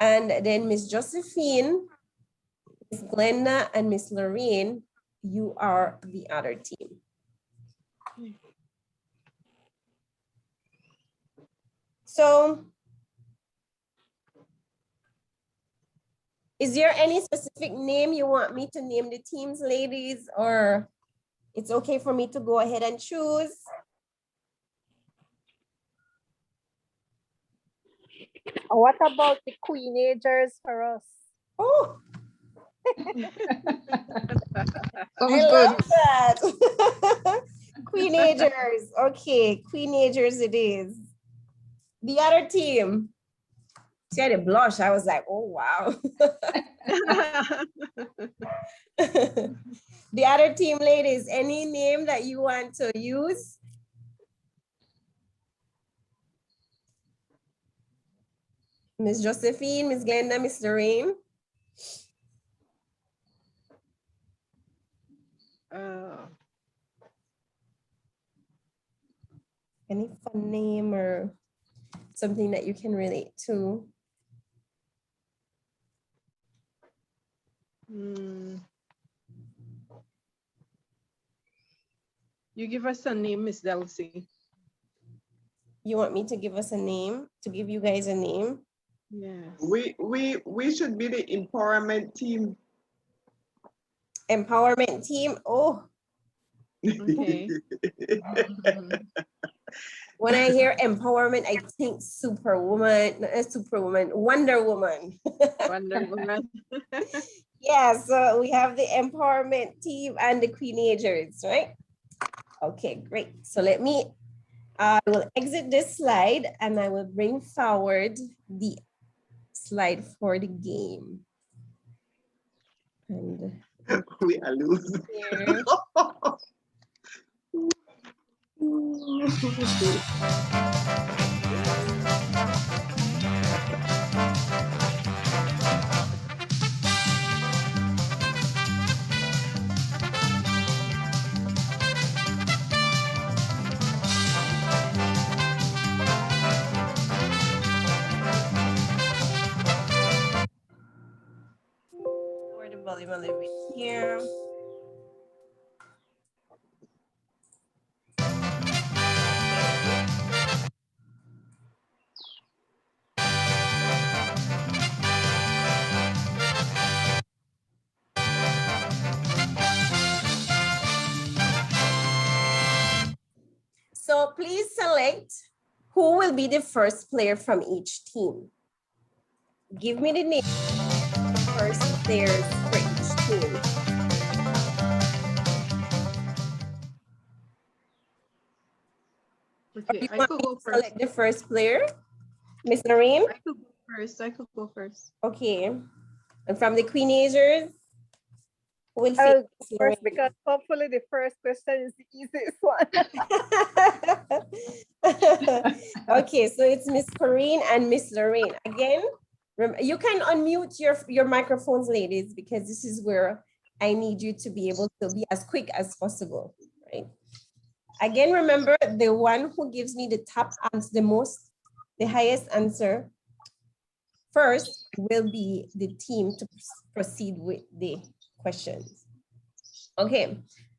And then Miss Josephine, Miss Glenda, and Miss Lorraine, you are the other team. So, is there any specific name you want me to name the teams, ladies, or it's okay for me to go ahead and choose? What about the Queenagers for us? Oh, Sounds I good. love that. Queenagers. Okay, Queenagers it is. The other team. She had a blush. I was like, oh, wow. The other team, ladies, any name that you want to use? Miss Josephine, Miss Glenda, Miss Lorraine. Any fun name or something that you can relate to? You give us a name, Miss Delcy. You want me to give us a name, to give you guys a name? Yes. We should be the empowerment team. Empowerment team. Oh, Okay. when I hear empowerment, I think Superwoman, not Superwoman, Wonder Woman. Wonder Woman. Yeah, so we have the empowerment team and the Queenagers, right? Okay, great. So I will exit this slide and I will bring forward the slide for the game. And We are losing. here. For the volume a little bit here. So please select who will be the first player from each team. Give me the name of the first players for each team. Okay, You I want could me go to first. select the first player? Miss Lorraine? I could go first. I could go first. Okay. And from the Queenagers, who will I'll say go first because hopefully the first question is the easiest one. Okay, so it's Miss Corinne and Miss Lorraine. Again, you can unmute your microphones, ladies, because this is where I need you to be able to be as quick as possible, right? Again, remember, the one who gives me the top answer, the highest answer first will be the team to proceed with the questions. Okay,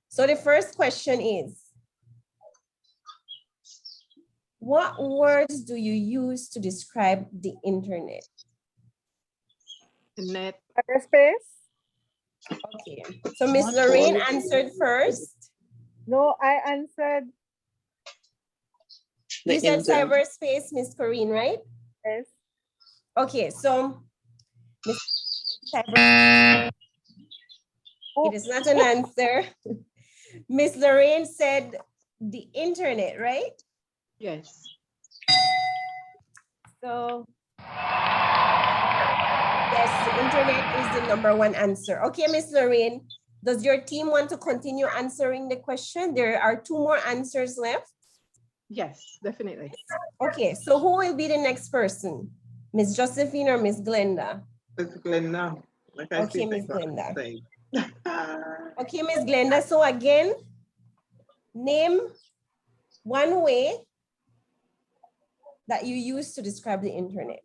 so the first question is, what words do you use to describe the internet? Net. Cyberspace? Okay, so Miss Lorraine answered first. No, I answered You said cyberspace, Miss Corinne, right? yes. Okay, so Miss Cyberspace, it is not an answer. Miss Lorraine said the internet, right? Yes. So yes, the internet is the #1 answer. Okay, Miss Lorraine, does your team want to continue answering the question? There are 2 more answers left. Yes, definitely. Okay, so who will be the next person? Miss Josephine or Miss Glenda? It's Glenda. Like I Okay, said, Miss Glenda. say. Okay, Miss Glenda, so again, name one way that you use to describe the internet.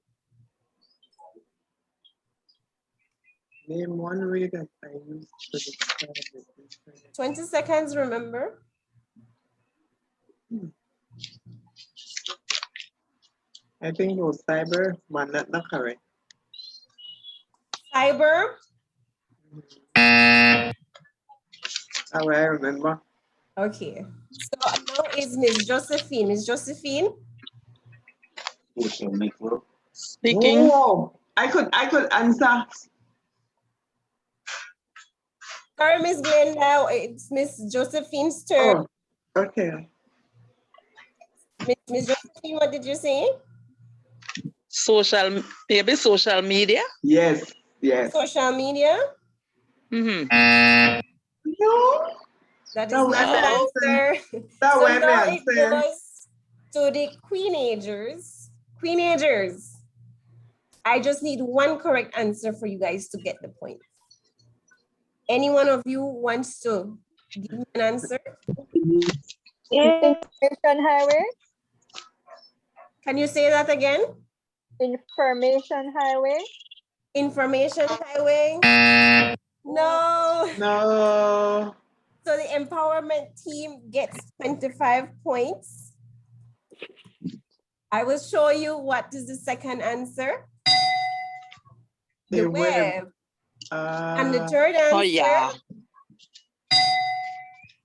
Name one way that I use to describe the internet. 20 seconds, remember? I think it was cyber, but not correct. Cyber. How I remember. Okay, so now is Miss Josephine. Miss Josephine? Speaking. Oh, I could answer. Sorry, Miss Glenda, it's Miss Josephine's turn. Oh, okay. Miss Josephine, what did you say? Maybe social media. Yes, yes. Social media? Mm-hmm. No. That is No, not an answer. That So way, now man, it goes to the Queenagers. Queenagers. I just need one correct answer for you guys to get the point. Any one of you wants to give me an answer? Information highway? Can you say that again? Information highway? Information highway? No. No. So the empowerment team gets 25 points. I will show you what is the second answer. The web. And the third answer. Oh, yeah.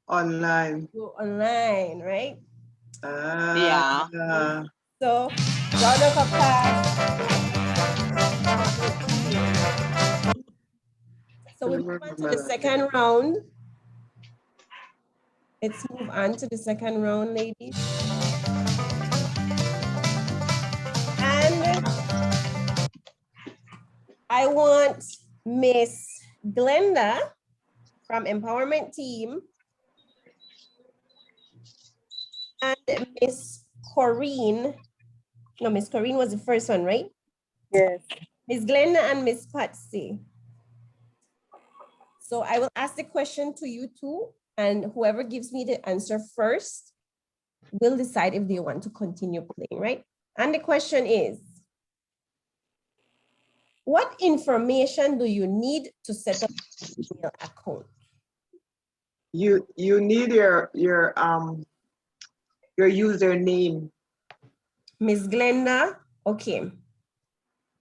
Online. Go online, right? Yeah. So round of applause. So we move on to the second round. Let's move on to the second round, ladies. And I want Miss Glenda from Empowerment Team and Miss Corinne. No, Miss Corinne was the first one, right? Yes. Miss Glenda and Miss Patsy. So I will ask the question to you two, and whoever gives me the answer first will decide if they want to continue playing, right? And the question is, What information do you need to set up an email account? You need your username. Ms. Glenda, okay.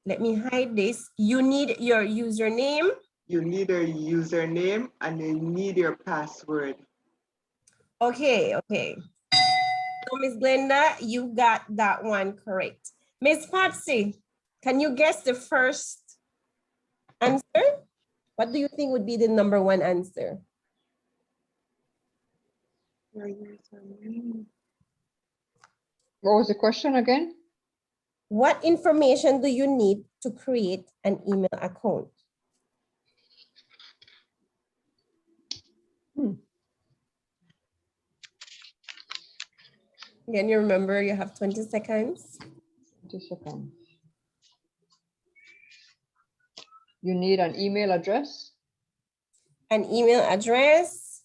Let me hide this. You need your username. You need your username and you need your password. Okay, okay. So Ms. Glenda, you got that one correct. Ms. Patsy, can you guess the first answer? What do you think would be the number one answer? Your username. What was the question again? What information do you need to create an email account? Can you remember you have 20 seconds? 20 seconds. You need an email address? An email address?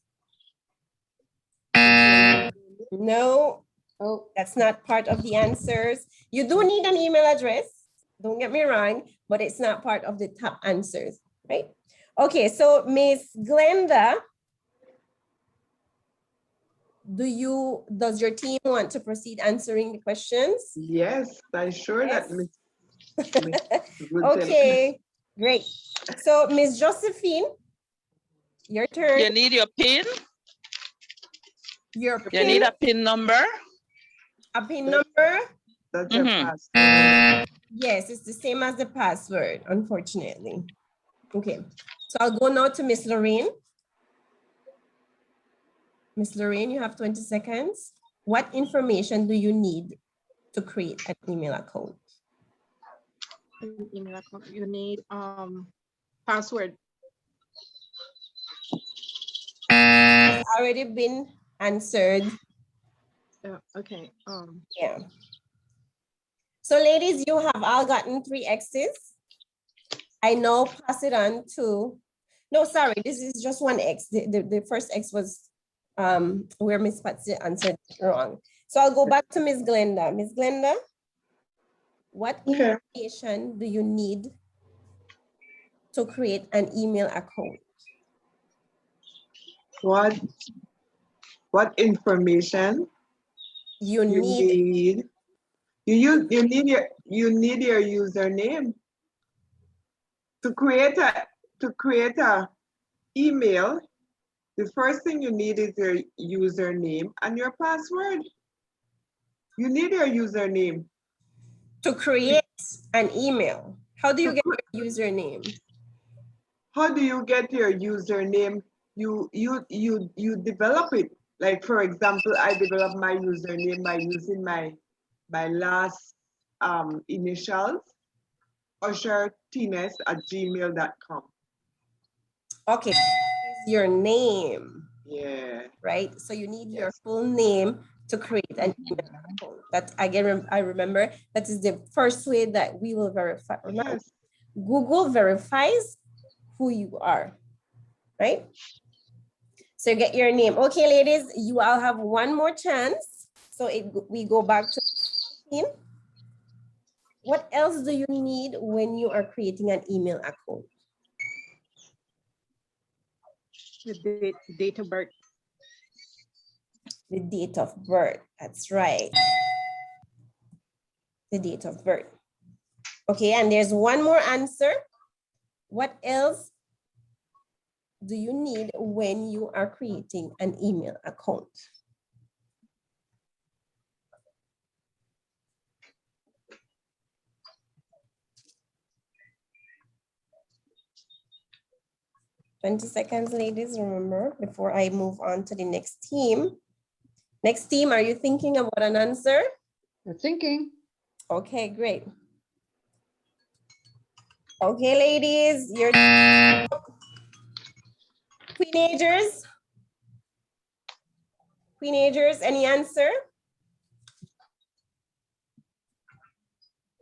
No, Oh, that's not part of the answers. You do need an email address, don't get me wrong, but it's not part of the top answers, right? Okay, so Miss Glenda, does your team want to proceed answering the questions? Yes, I'm sure Yes. that Miss Okay, great. So Miss Josephine, your turn. You need your PIN? Your You need PIN, a PIN number? a PIN number? That's your Mhm. password. Yes, it's the same as the password, unfortunately. Okay, so I'll go now to Miss Lorraine. Miss Lorraine, you have 20 seconds. What information do you need to create an email account? An email account. You need password. It's already been answered. Yeah, okay. Yeah. So ladies, you have all gotten 3 X's. I now pass it on to, no, sorry, this is just 1 X. The first X was where Miss Patsy answered wrong. So I'll go back to Miss Glenda. Miss Glenda, what Okay. information do you need to create an email account? What information You you need, need? You need your username to create a email. The first thing you need is your username and your password. You need your username. to create an email. How do you get your username? How do you get your username? You develop it. Like for example, I developed my username by using my last initials, ushertines@gmail.com. Okay, is your name, Yeah. right? So you need your Yes. full name to create an email account. That again, I remember that is the first way that we will verify. Remember, Yes. Google verifies who you are, right? So get your name. Okay, ladies, you all have one more chance. So we go back to 15. What else do you need when you are creating an email account? The date of birth. The date of birth, that's right. The date of birth. Okay, and there's one more answer. What else do you need when you are creating an email account? "20 seconds, ladies, remember, before I move on to the next team. Next team, are you thinking about an answer? you're thinking. Okay, great. Okay, ladies, you're teenagers. Teenagers, any answer?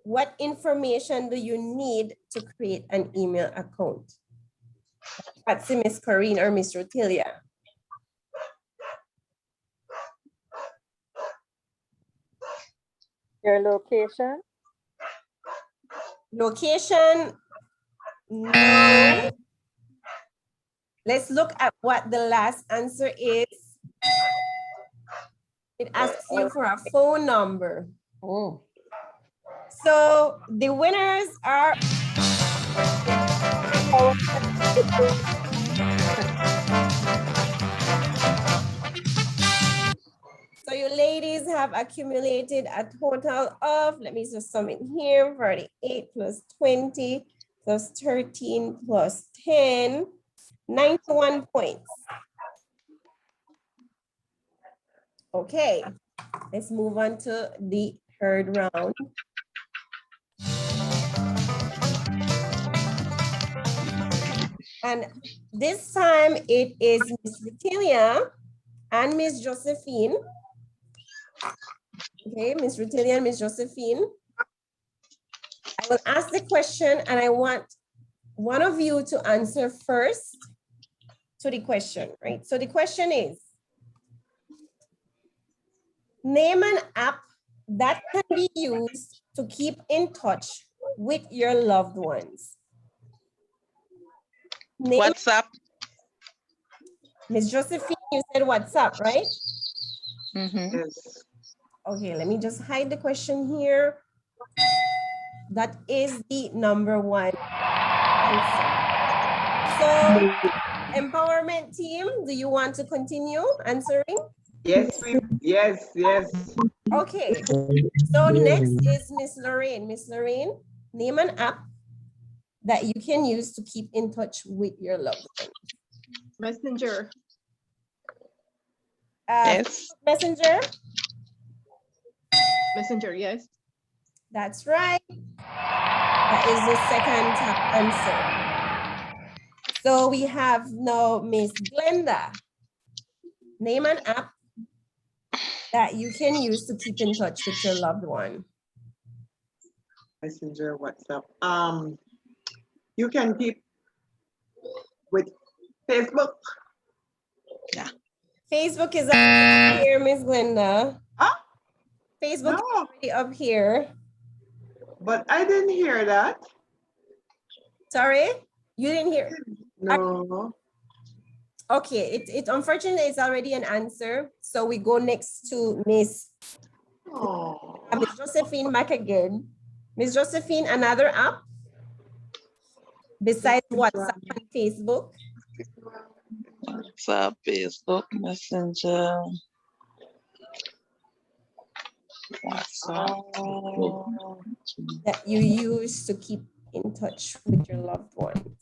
What information do you need to create an email account? Patsy, Miss Corinne, or Miss Rotilia? Your location? Location, No. Let's look at what the last answer is. It asks you for a phone number. Oh, So the winners are so you ladies have accumulated a total of, let me just sum it here, 48 plus 20 plus 13 plus 10, 91 points. Okay, let's move on to the third round. And this time it is Miss Rutilia and Miss Josephine. Okay, Miss Rutilia and Miss Josephine. I will ask the question and I want one of you to answer first to the question, right? So the question is, name an app that can be used to keep in touch with your loved ones. Name, WhatsApp. Miss Josephine, you said WhatsApp, right? Mhm. Yes. Okay, let me just hide the question here. That is the number one answer. So, empowerment team, do you want to continue answering? Yes, yes. Okay, so next is Miss Lorraine. Miss Lorraine, name an app that you can use to keep in touch with your loved ones. Messenger. Yes. Messenger, Messenger, yes. that's right. That is the second top answer. So we have now Miss Glenda. Name an app that you can use to keep in touch with your loved one. Messenger, WhatsApp. You can keep with Facebook. Facebook is already up here, Miss Glenda. Huh? Facebook is No, already up here. but I didn't hear that. Sorry, you didn't hear. No. Okay, it unfortunately is already an answer. So we go next to Miss Oh. Miss Josephine back again. Miss Josephine, another app besides WhatsApp and Facebook. WhatsApp, Facebook, Messenger. WhatsApp. That you use to keep in touch with your loved ones.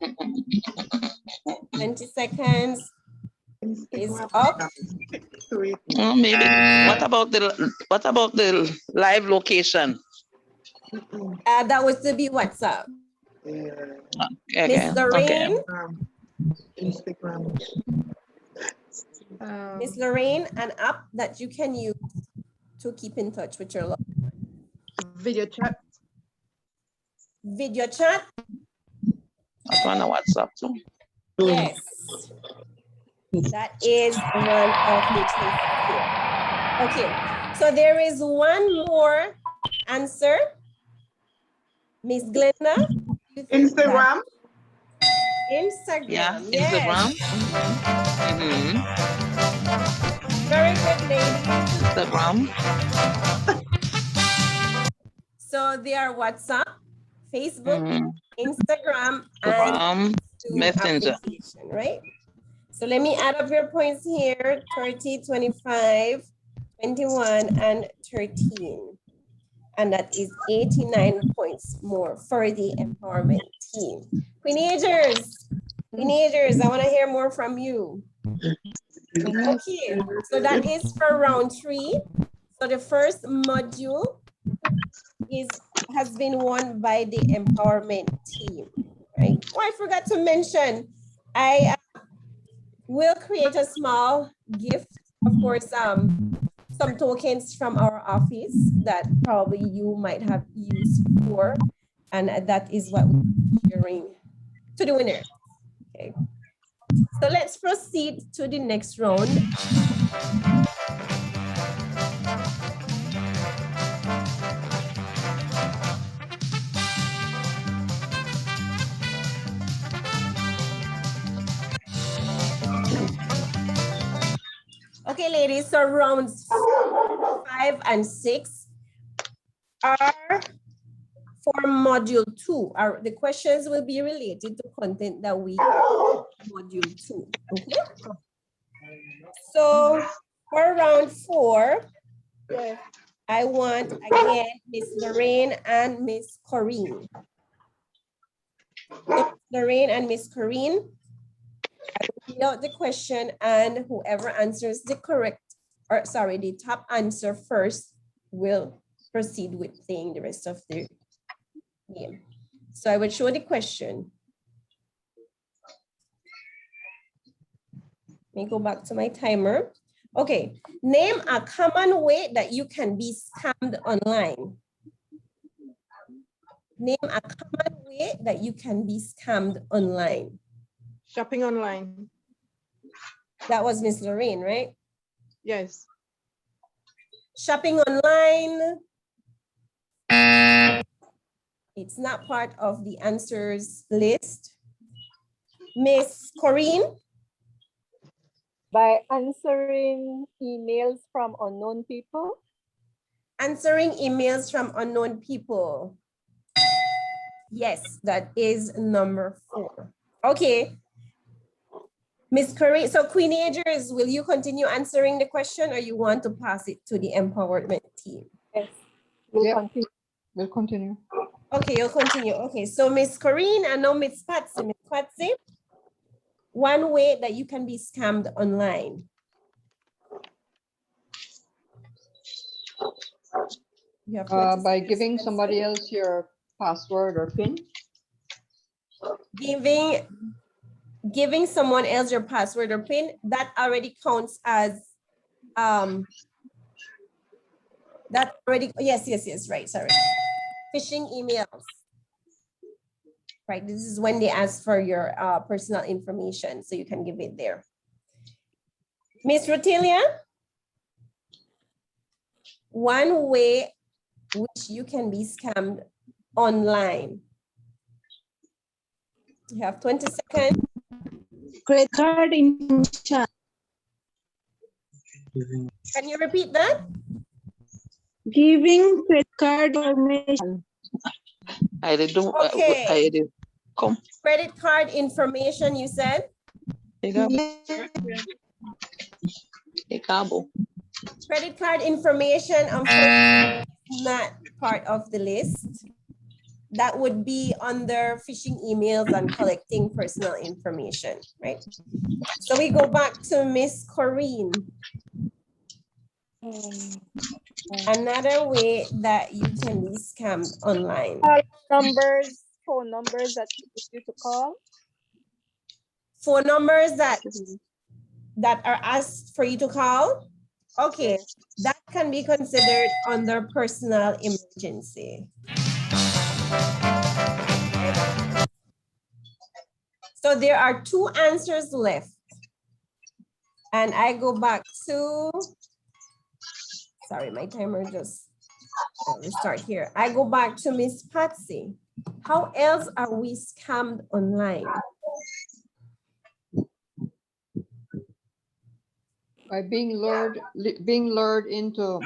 Instagram. 20 seconds is Instagram. up. Sweet. Oh, maybe. What about the live location? That was to be WhatsApp. Yeah. Okay. Miss Lorraine, Instagram. Miss Lorraine, an app that you can use to keep in touch with your loved ones. Video chat. Video chat. That's on the WhatsApp too. Yes. That is one of the choices here. Okay, so there is one more answer. Miss Glenda. Instagram. Instagram. Yeah, yes. Instagram. Mhm. Very good, ladies. Instagram. So they are WhatsApp, Facebook, Mhm. Instagram, and Messenger. application, right? So let me add up your points here, 30, 25, 21, and 13. And that is 89 points more for the empowerment team. Queenagers, I want to hear more from you. Okay, so that is for round 3. So the first module has been won by the empowerment team, right? Oh, I forgot to mention, I will create a small gift, of course, some tokens from our office that probably you might have used before, and that is what we're sharing to the winner. Okay, so let's proceed to the next round. Okay, ladies, so rounds 5 and 6 are for module 2. The questions will be related to content that we module 2. Okay. So for round 4, I want again Miss Lorraine and Miss Corinne. Lorraine and Miss Corinne, I will read out the question, and whoever answers the the top answer first will proceed with playing the rest of the game. So I will show the question. Let me go back to my timer. Okay, name a common way that you can be scammed online. Name a common way that you can be scammed online. Shopping online. That was Miss Lorraine, right? Yes. Shopping online. It's not part of the answers list. Miss Corinne. By answering emails from unknown people. Answering emails from unknown people. Yes, that is number 4. Okay. Miss Corinne, so Queenagers, will you continue answering the question, or you want to pass it to the empowerment team? Yes. We'll Yep. continue. We'll continue. Okay, you'll continue. Okay, so Miss Corinne and now Miss Patsy. Miss Patsy, one way that you can be scammed online. You have 20 By seconds giving to somebody answer. else your password or PIN. Giving someone else your password or PIN, that already counts as yes, right, sorry. Phishing emails. Right, this is when they ask for your personal information, so you can give it there. Miss Rotelia, one way which you can be scammed online. You have 20 seconds. Credit card information. Can you repeat that? Giving credit card information. I did do. Okay. I did. Come. Credit card information, you said? Credit card information, unfortunately, is not part of the list. That would be under phishing emails and collecting personal information, right? So we go back to Miss Corinne. Another way that you can be scammed online. Numbers, phone numbers that you to call. Phone numbers that are asked for you to call. Okay, that can be considered under personal emergency. So there are 2 answers left. And I go back to, sorry, my timer just, let's start here. I go back to Miss Patsy. How else are we scammed online? By being lured into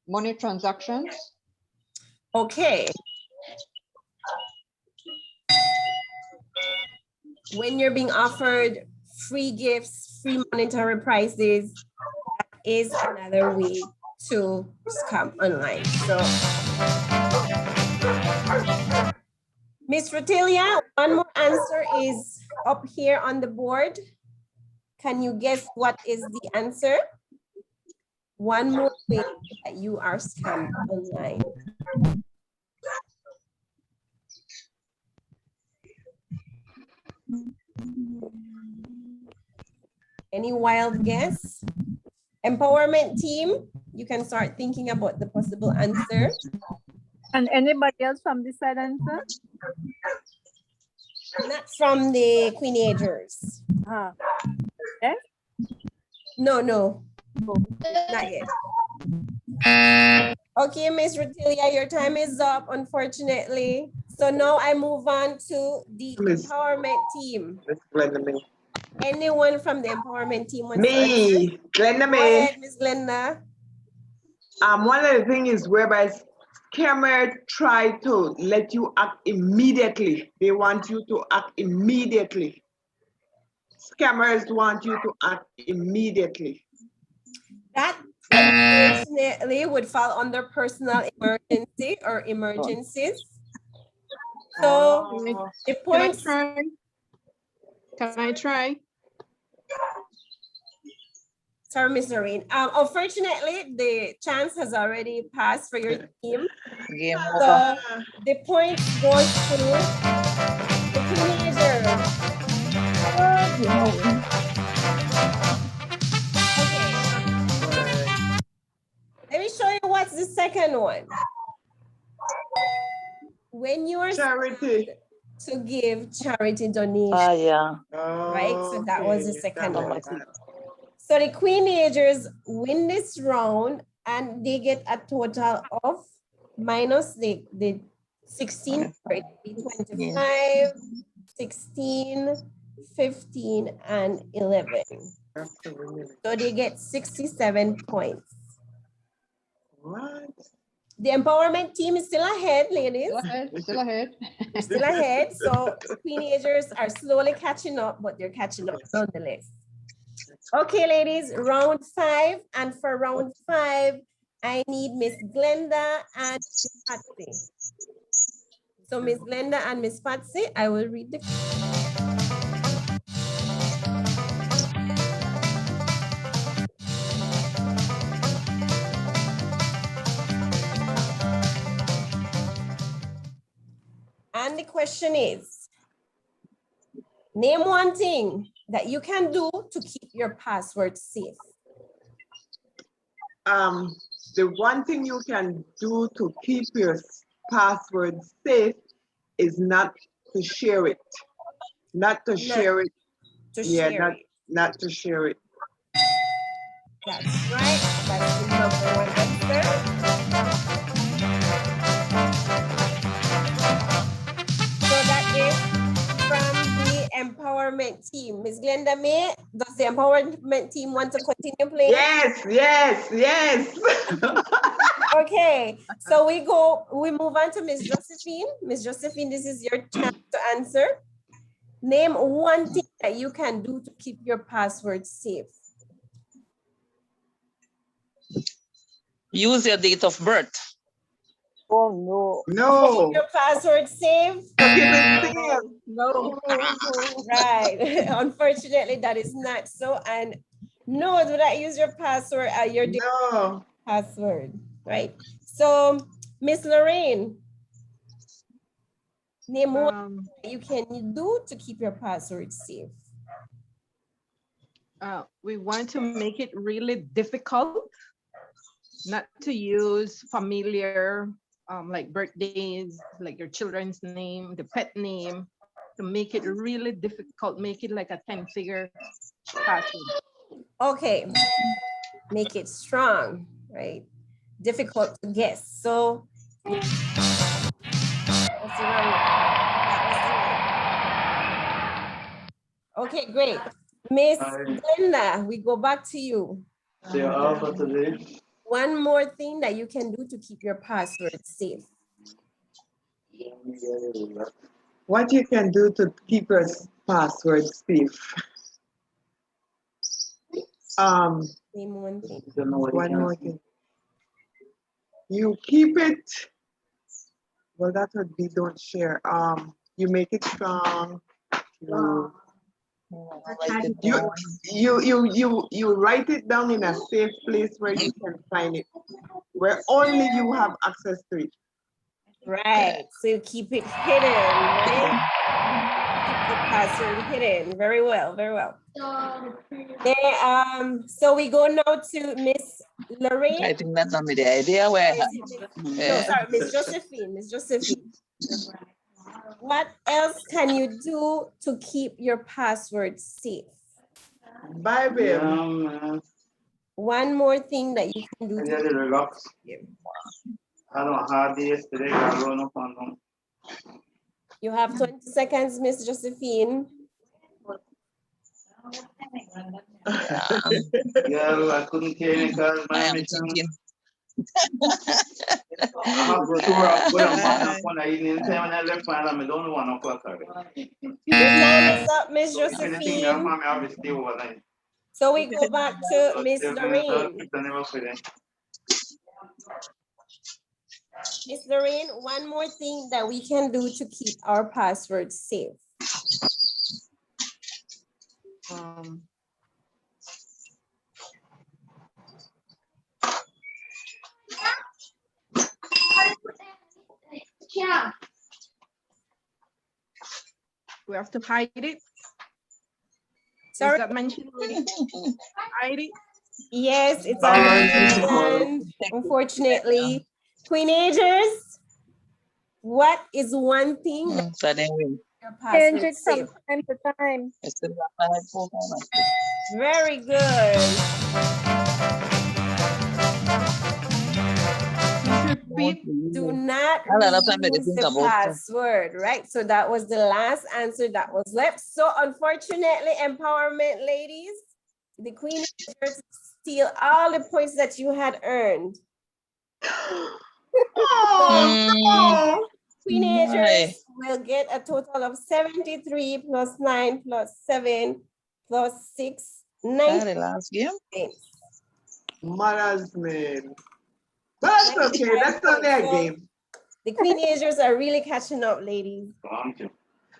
money transactions. Okay. When you're being offered free gifts, free monetary prizes, that is another way to scam online. So, Miss Rotelia, one more answer is up here on the board. Can you guess what is the answer? One more way that you are scammed online. Any wild guess? Empowerment team, you can start thinking about the possible answer. And anybody else from this side answer? Not from the Queenagers. Yes? No, not yet. Okay, Miss Rotelia, your time is up, unfortunately. So now I move on to the Miss- empowerment team. Let's blend them in. Anyone from the empowerment team wants to answer? Me, Glenda Go May. ahead, Miss Glenda. One of the things is whereby scammer try to let you act immediately. They want you to act immediately. Scammers want you to act immediately. That unfortunately would fall under personal emergency or emergencies. So the Can I points. try? Can I try? Sorry, Miss Noreen. Unfortunately, the chance has already passed for your team. Game over. So the point goes to the teenager. Okay. Let me show you what's the second one. When you are Charity. to give charity donation, Yeah. right? So that was the Okay, second that one. was that. So the Queenagers win this round and they get a total of minus the 16, or it would be 25, 16, 15, and 11. So they get 67 points. What? The empowerment team is still ahead, ladies. Still ahead, still ahead. Still ahead. So Queenagers are slowly catching up, but they're catching up nonetheless. Okay, ladies, round 5. And for round 5, I need Miss Glenda and Miss Patsy. So Miss Glenda and Miss Patsy, I will read the. And the question is, name one thing that you can do to keep your password safe. The one thing you can do to keep your password safe is not to share it. Not to share it. Share it. Not to share it. That's right. That's the number one answer. So that is from the empowerment team. Ms. Glenda May, does the empowerment team want to continue playing? Yes, yes, yes. Okay, so we move on to Ms. Josephine. Ms. Josephine, this is your chance to answer. Name one thing that you can do to keep your password safe. Use your date of birth. Oh, no. No. Keep your password safe? To keep it safe. No. Right. Unfortunately, that is not so. And no, do not use your password, your No. password, right? So, Miss Lorraine, name one you can do to keep your password safe. We want to make it really difficult not to use familiar like birthdays, like your children's name, the pet name, to make it really difficult, make it like a 10-figure password. Okay, make it strong, right? Difficult to guess. So, okay, great. Miss Glenda, we go back to you. One more thing that you can do to keep your password safe. What you can do to keep your password safe? Name one thing. One more thing. You keep it. Well, that would be don't share. You make it strong. You write it down in a safe place where you can find it, where only you have access to it. Right. So you keep it hidden, right? Keep the password hidden. Very well, very well. There, so we go now to Miss Lorraine. I think that's not the idea where. No, sorry, Miss Josephine. Miss Josephine. What else can you do to keep your password safe? Bible. One more thing that you can do. You have 20 seconds, Miss Josephine. Girl, I couldn't hear you because I my am mission. thinking. I have to go up on the evening time when I left and I don't know 1 o'clock already. Your time is up, Miss So if anything, my Josephine. mommy have to stay overnight. So we go back to So Miss 7 minutes, I'll Lorraine. keep the never feeling. Miss Lorraine, one more thing that we can do to keep our passwords safe. We have to hide it. Sorry? Was that mentioned already? Hide it? Yes, it's already mentioned. Unfortunately, Queenagers, what is one thing that So then we your Change password it from safe? time to time. still have 5 4 5. Very good. Please repeat. Do not A lot of time I reuse think the about it. password, right? So that was the last answer that was left. So unfortunately, empowerment ladies, the Queenagers steal all the points that you had earned. Oh, Queenagers will get a total of 73 plus 9 plus 7 plus 6, 9 The last game. points. mother's man. But that's okay. 99 That's not their points. So game. the Queenagers are really catching up, ladies. Thank you.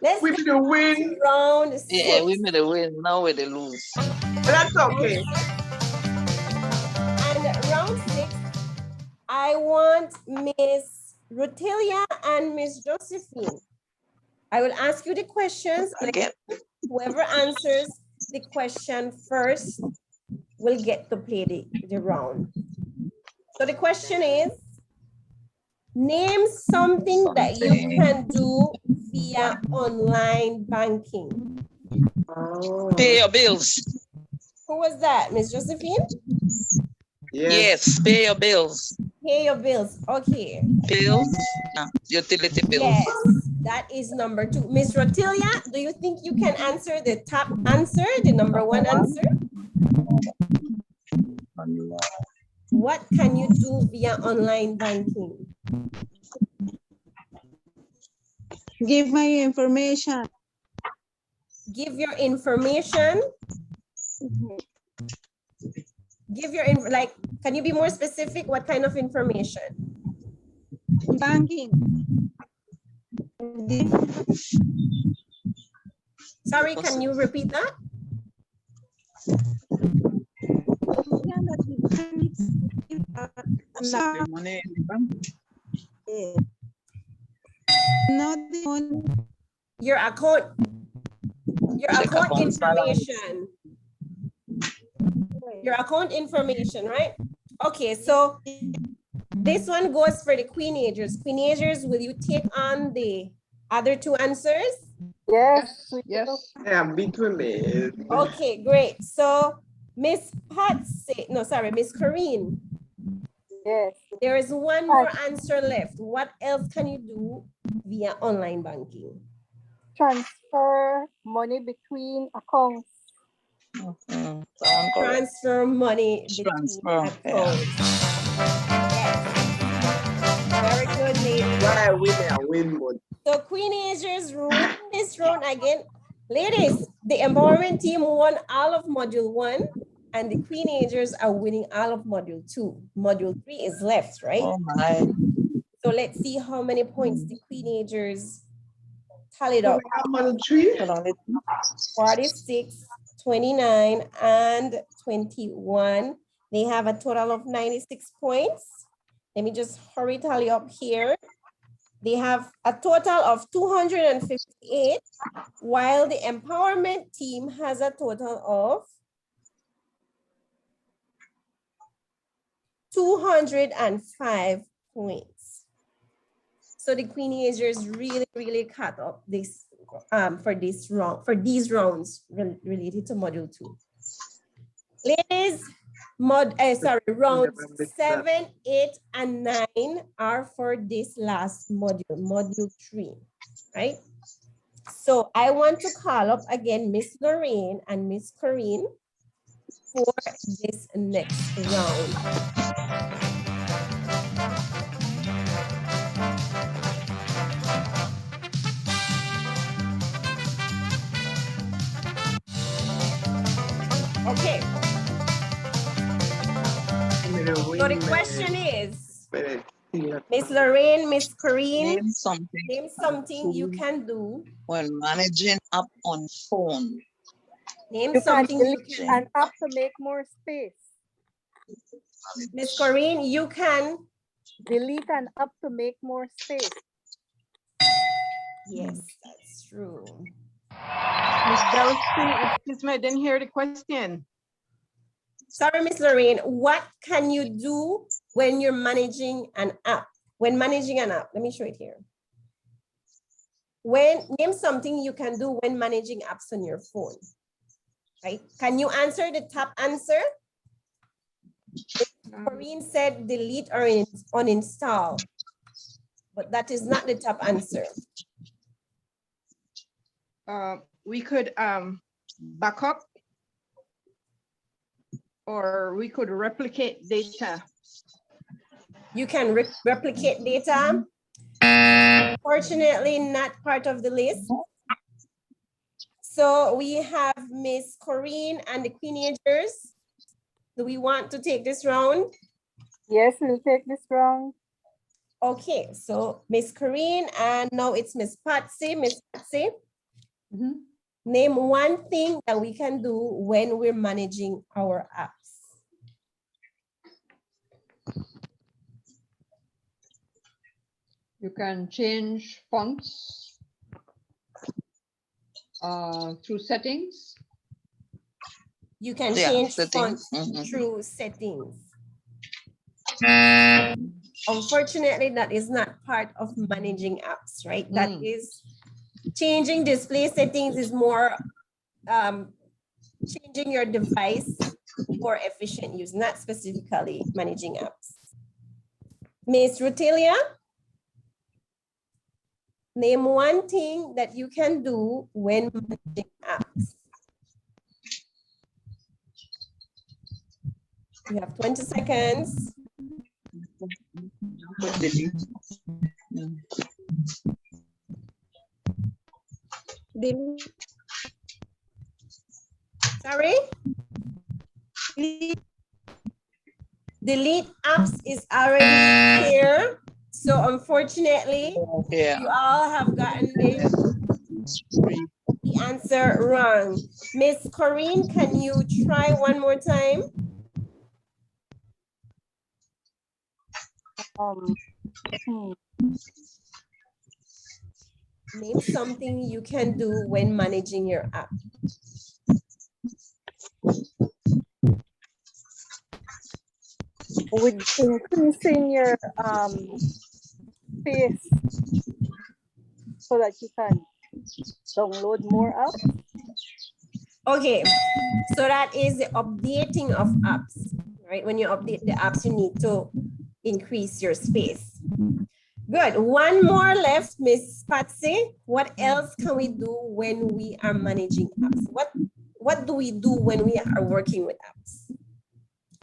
Let's With go the to win, round Yeah, 6. we made a win. Now we lose. but that's okay. And round 6, I want Miss Rotelia and Miss Josephine. I will ask you the questions, and Again. whoever answers the question first will get to play the round. So the question is, name something that you can do via online banking. Pay your bills. Who was that, Miss Josephine? Yes, pay your bills. Pay your bills. Okay. Bills, utility bills. Yes, that is number 2. Miss Rotilia, do you think you can answer the top answer, the number 1 answer? What can you do via online banking? Give my information. Give your information. Give your, like, can you be more specific? What kind of information? Banking. Sorry, can you repeat that? Your money in the bank. Not the only. Your account information. Your account information, right? Okay, so this one goes for the Queenagers. Queenagers, will you take on the other 2 answers? Yes. Yes. Yeah, between me. Okay, great. So Miss Patsy, no, sorry, Miss Corinne. Yes. There is one more answer left. What else can you do via online banking? Transfer money between accounts. Transfer money between accounts. Yes. Very good, ladies. Why win mode? So Queenagers win this round again. Ladies, the empowerment team won all of module 1 and the Queenagers are winning all of module 2. Module 3 is left, right? Oh my. So let's see how many points the Queenagers tallied up. Module 3? 46, 29, and 21. They have a total of 96 points. Let me just hurry tally up here. They have a total of 258, while the empowerment team has a total of 205 points. So the Queenagers really cut up this for this round, for these rounds related to module 2. Ladies, rounds 7, 8, and 9 are for this last module, module 3, right? So I want to call up again Miss Lorraine and Miss Corinne for this next round. Okay. So the question is, Miss Lorraine, Miss Corinne, name something you can do when managing app on phone. Name You can something you delete can. an app to make more space. Miss Corinne, you can delete an app to make more space. Yes, that's true. Miss Delcy, excuse me, I didn't hear the question. Sorry, Miss Lorraine, what can you do when you're managing an app? When managing an app, let me show it here. Name something you can do when managing apps on your phone, right? Can you answer the top answer? Corinne said delete or uninstall, but that is not the top answer. We could back up, or we could replicate data. You can replicate data. Fortunately, not part of the list. So we have Miss Corinne and the Queenagers. Do we want to take this round? Yes, we'll take this round. Okay, so Miss Corinne, and now it's Miss Patsy. Miss Patsy, name one thing that we can do when we're managing our apps. You can change fonts through settings. You can Yeah, change settings. fonts through settings. Unfortunately, that is not part of managing apps, right? That is changing display settings is more changing your device for efficient use, not specifically managing apps. Miss Rutilia, name one thing that you can do when managing apps. You have 20 seconds. Sorry? Delete apps is already here. So unfortunately, you all have gotten the answer wrong. Miss Corinne, can you try one more time? Name something you can do when managing your app. With increasing your space so that you can download more apps. Okay, so that is the updating of apps, right? When you update the apps, you need to increase your space. Good, one more left, Miss Patsy. What else can we do when we are managing apps? What do we do when we are working with apps?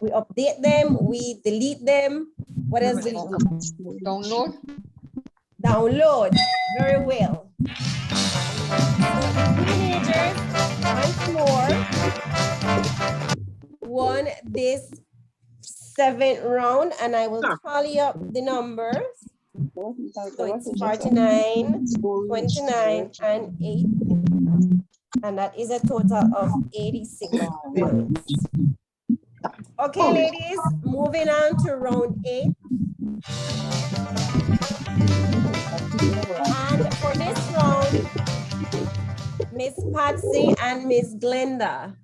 We update them, we delete them. What else do we do? Download. Download, very well. Teenagers, once more, won this 7th round, and I will tally up the numbers. So it's 49, 29, and 8. And that is a total of 86 points. Okay, ladies, moving on to round 8. And for this round, Miss Patsy and Miss Glenda.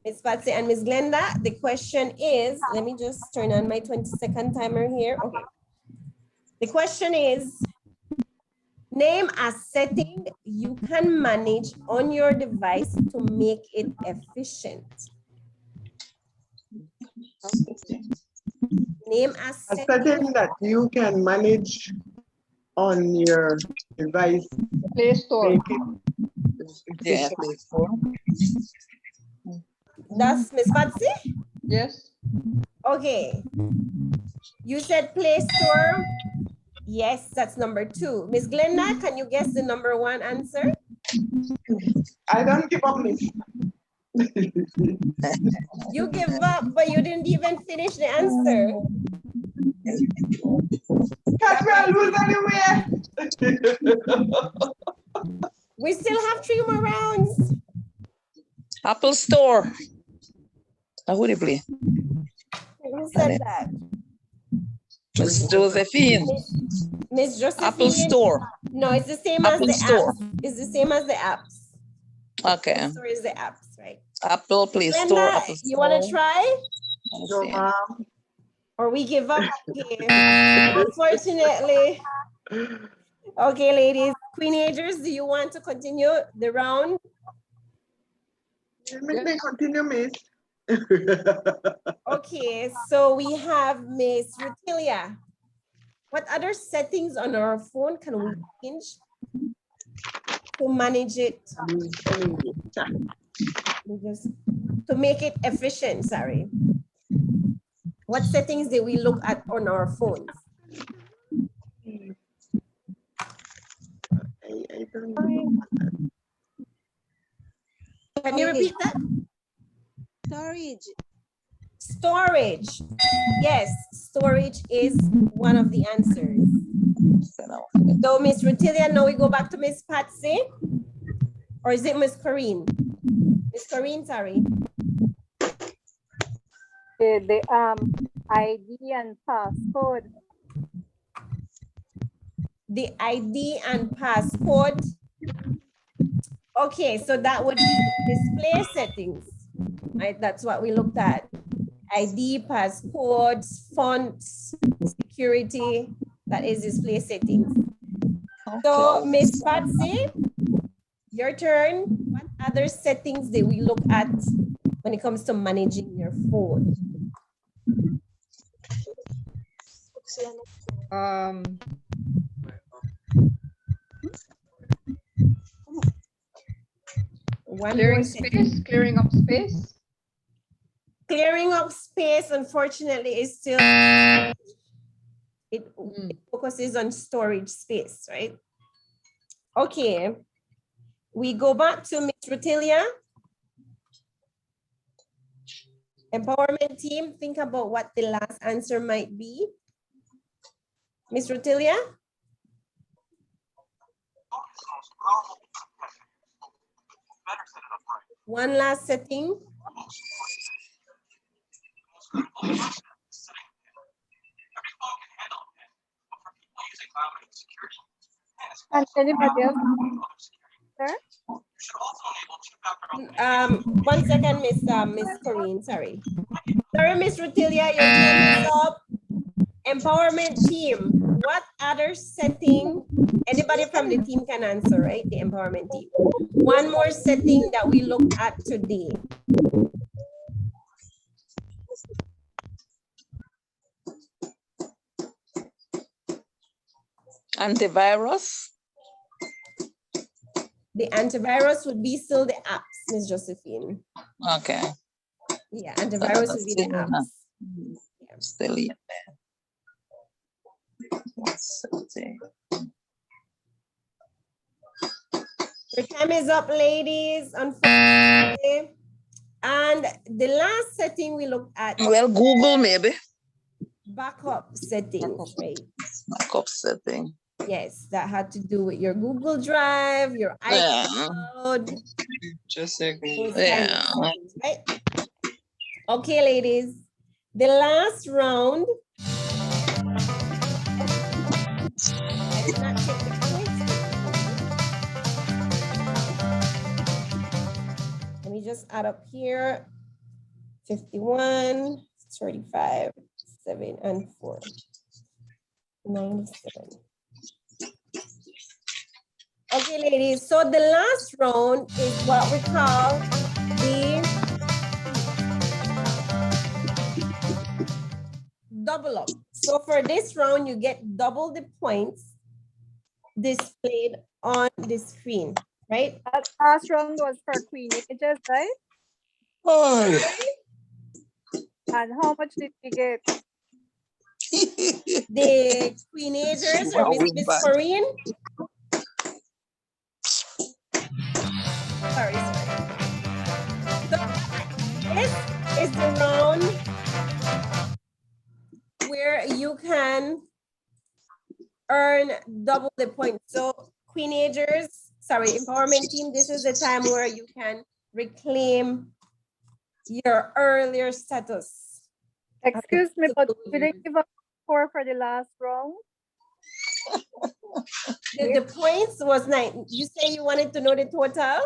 Miss Patsy and Miss Glenda, the question is, let me just turn on my 20-second timer here. Okay. The question is, name a setting you can manage on your device to make it efficient. Name a setting that you can manage on your device Play Store. Yeah, Play Store. That's Miss Patsy? Yes. Okay. You said Play Store. Yes, that's number 2. Miss Glenda, can you guess the number 1 answer? I don't give up, miss. You give up, but you didn't even finish the answer. Can't we lose anyway? We still have 3 more rounds. Apple Store. How would it play? Who said that? Miss Josephine. Miss Josephine. Apple Store. No, it's the same Apple as the Store. apps. It's the same as the apps. Okay. Store is the apps, right? Apple Play Glenda, Store. Apple you want to Store. try? No, ma'am. Or we give up? Okay. Unfortunately. Okay, ladies. Queenagers, do you want to continue the round? Let me continue, miss. Okay, so we have Miss Rutilia. What other settings on our phone can we change to manage it? Just to make it efficient, sorry. What settings did we look at on our phones? I don't know. Can you repeat that? Storage. Storage. Yes, storage is one of the answers. So Miss Rutilia, now we go back to Miss Patsy. Or is it Miss Corrine? Miss Corrine, sorry. The ID and passcode. The ID and passcode. Okay, so that would be display settings, right? That's what we looked at. ID, passcodes, fonts, security, that is display settings. So Miss Patsy, your turn. What other settings did we look at when it comes to managing your phone? Clearing space, clearing up space. Clearing up space, unfortunately, is still, it focuses on storage space, right? Okay, we go back to Ms. Rutilia. Empowerment team, think about what the last answer might be. Ms. Rutilia? One last setting. And anybody else? Sir? 1 second, Miss Corrine, sorry. Sorry, Miss Rutilia, your time is up. Empowerment team, what other setting, anybody from the team can answer, right? The empowerment team. One more setting that we looked at today. Antivirus. The antivirus would be still the apps, Ms. Josephine. Okay. Yeah, antivirus would be the apps. Still in there. Your time is up, ladies, unfortunately. And the last setting we looked at. Well, Google maybe. Backup settings, right? Backup setting. Yes, that had to do with your Google Drive, your iCloud. Just a Those kinds of settings, right? Okay, ladies. The last round. I did not take the points. Let me just add up here. 51, 35, 7, and 4. 97. Okay, ladies, so the last round is what we call the double up. So for this round, you get double the points displayed on the screen, right? That last round was for queenagers, right? Oh. And how much did you get? The queenagers or Wow, Miss we're bad. Corinne? Sorry. So this is the round where you can earn double the points. So queenagers, sorry, empowerment team, this is the time where you can reclaim your earlier status. Excuse me, but we didn't give a score for the last round. The points was 9. You say you wanted to know the total?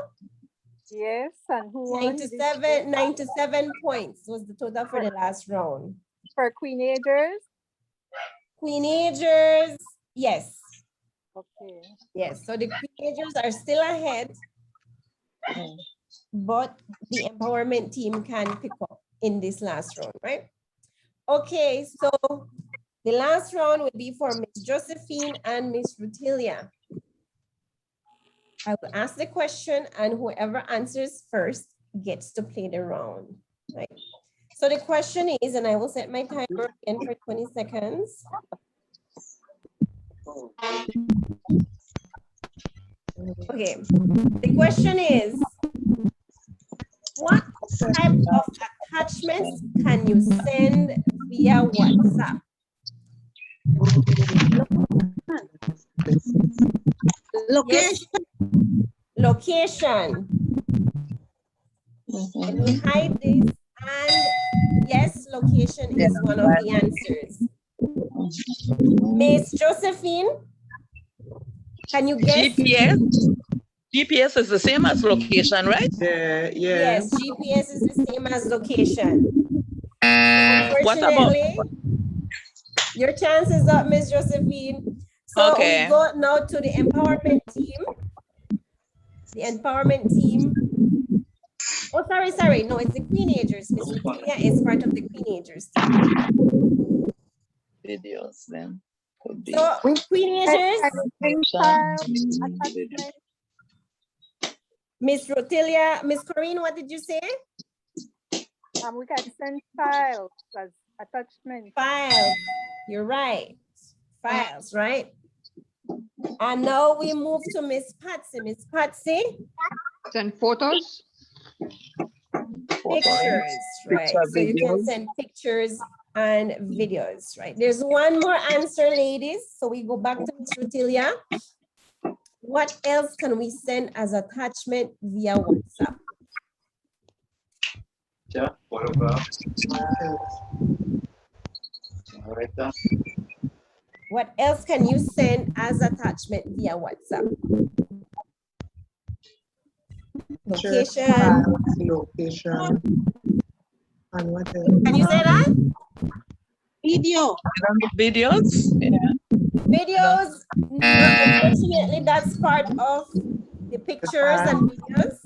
Yes, and who won? 97 points was the total for the last round. For queenagers? Queenagers, yes. Okay. Yes, so the queenagers are still ahead, but the empowerment team can pick up in this last round, right? Okay, so the last round will be for Miss Josephine and Miss Rutilia. I will ask the question and whoever answers first gets to play the round, right? So the question is, and I will set my timer again for 20 seconds. Okay, the question is, what type of attachments can you send via WhatsApp? Location. Location. Let me hide this. And yes, location is one of the answers. Miss Josephine, can you guess? GPS? GPS is the same as location, right? Yeah, yeah. Yes, GPS is the same as location. What about? Unfortunately, your chance is up, Miss Josephine. So Okay. we go now to the empowerment team. The empowerment team. Oh, sorry. No, it's the queenagers. Miss Rutilia is part of the queenagers team. Videos then. Could be. So queenagers, Miss Rutilia, Miss Corinne, what did you say? We can send files as attachment. Files, you're right. Files, right? And now we move to Miss Patsy. Miss Patsy. Send photos? Pictures, right? So you can send pictures and videos, right? There's one more answer, ladies. So we go back to Miss Rutilia. What else can we send as attachment via WhatsApp? Yeah, photograph. What else can you send as attachment via WhatsApp? Location. Location. And what else? Can you say that? Video. Videos? Yeah. Videos, no, unfortunately, that's part of the pictures and videos.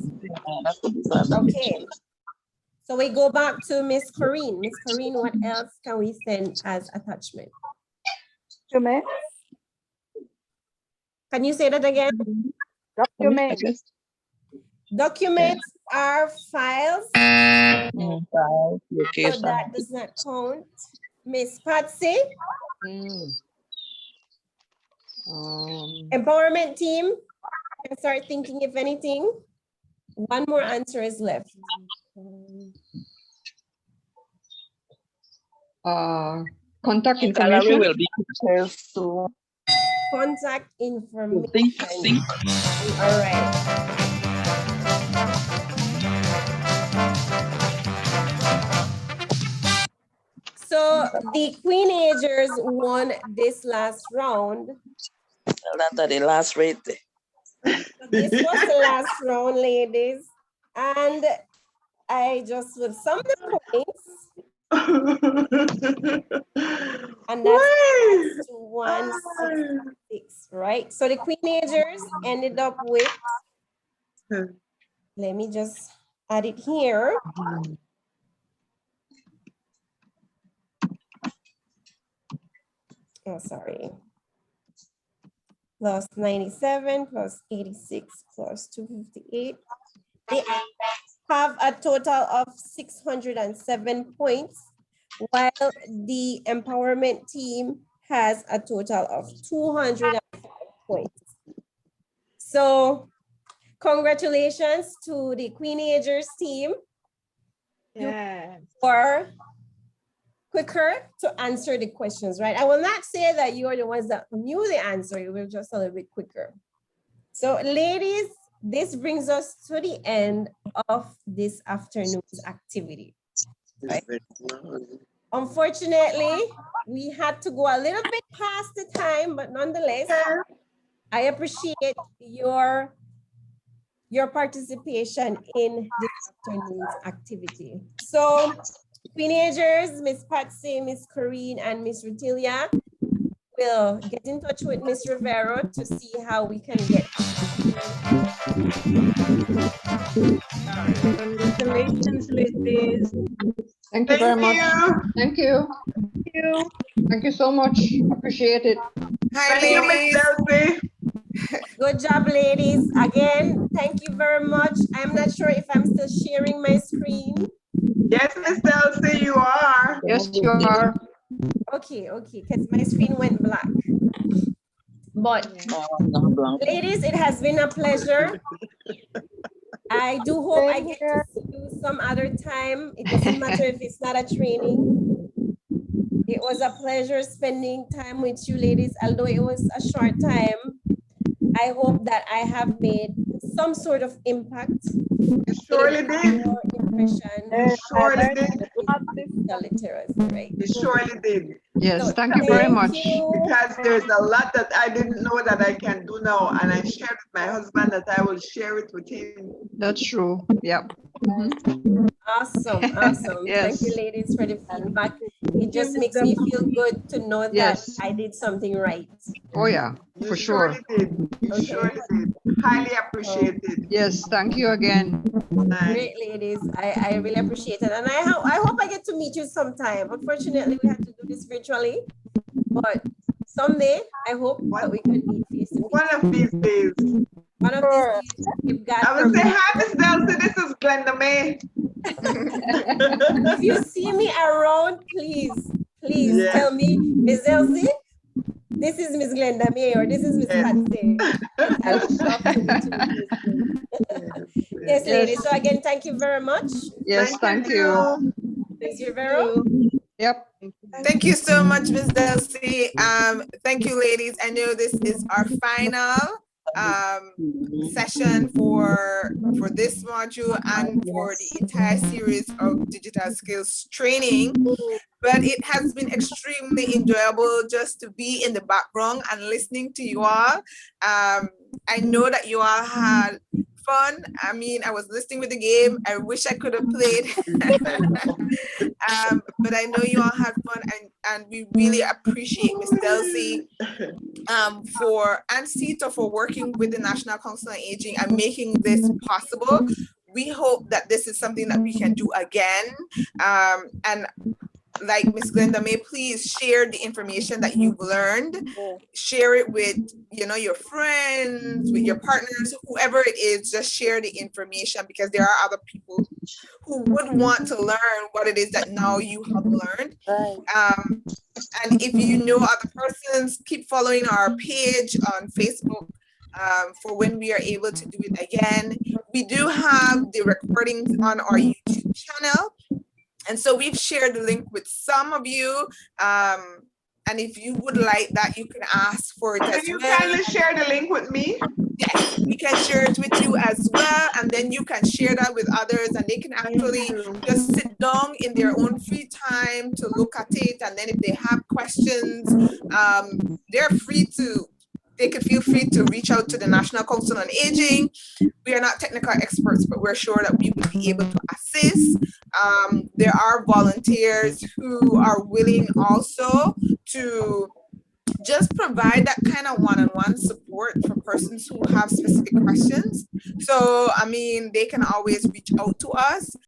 Okay. So we go back to Miss Corinne. Miss Corinne, what else can we send as attachment? Documents. Can you say that again? Documents. Documents are files. Files, So location. that does not count. Miss Patsy. Empowerment team. Can start thinking if anything. One more answer is left. Contact Gallery information? will be pictures too. Contact information. All right. So the queenagers won this last round. That's the last rate. So this was the last round, ladies. And I just will sum the points. And that's 166, right? So the queenagers ended up with, let me just add it here. Oh, sorry. plus 97 plus 86 plus 258. They have a total of 607 points, while the empowerment team has a total of 205 points. So congratulations to the Queenagers team. Yes. For quicker to answer the questions, right? I will not say that you are the ones that knew the answer, you were just a little bit quicker. So ladies, this brings us to the end of this afternoon's activity. Right? Unfortunately, we had to go a little bit past the time, but nonetheless, I appreciate your participation in this afternoon's activity. So, teenagers, Miss Patsy, Miss Corrine, and Miss Rutilia will get in touch with Miss Rivero to see how we can get. Congratulations, ladies. Thank you very much. Thank you. Thank you. Thank you so much. Appreciate it. Thank you, Miss Delphi. Good job, ladies. Again, thank you very much. I'm not sure if I'm still sharing my screen. Yes, Miss Delphi, you are. Yes, you are. Okay, because my screen went black. But ladies, it has been a pleasure. I do hope I get to see you some other time. It doesn't matter if it's not a training. It was a pleasure spending time with you ladies, although it was a short time. I hope that I have made some sort of impact. You surely did. Your impression. You surely did. The literacy, right? You surely did. Yes, So thank you very much. Because there's a lot that I didn't know that I can do now, and I shared with my husband that I will share it with him. That's true. Yep. Awesome, awesome. Yes. Thank you, ladies, for the feedback. It just makes me feel good to know that Yes. I did something right. Oh yeah, You for sure. surely did. You surely did. Highly appreciated. Yes, thank you again. Nice. Great, ladies. I really appreciate it. And I hope I get to meet you sometime. Unfortunately, we have to do this virtually, but someday I hope that we could meet face to face. One of these days. One of these days, if God I will say permits. hi, Miss Delphi. This is Glenda May. If you see me around, please Yeah. tell me, Miss Elsie, this is Miss Glenda May, or this is Miss Patsy. I would love to meet you. Yes, ladies. So again, thank you very much. Yes, thank you. Ms. Rivero. Yep. Thank you so much, Ms. Delcy. Thank you, ladies. I know this is our final session for this module and for the entire series of digital skills training, but it has been extremely enjoyable just to be in the background and listening to you all. I know that you all had fun. I mean, I was listening with the game. I wish I could have played. But I know you all had fun, and we really appreciate Ms. Delcy and Sita for working with the National Council on Aging and making this possible. We hope that this is something that we can do again. And like Ms. Glenda May, please share the information that you've learned. Share it with, your friends, with your partners, whoever it is, just share the information, because there are other people who would want to learn what it is that now you have learned. And if you know other persons, keep following our page on Facebook for when we are able to do it again. We do have the recordings on our YouTube channel. And so we've shared the link with some of you. And if you would like that, you can ask for it as well. Can you kindly share the link with me? Yes, we can share it with you as well. And then you can share that with others, and they can actually just sit down in their own free time to look at it. And then if they have questions, they could feel free to reach out to the National Council on Aging. We are not technical experts, but we're sure that we will be able to assist. There are volunteers who are willing also to just provide that kind of one-on-one support for persons who have specific questions. So, I mean, they can always reach out to us.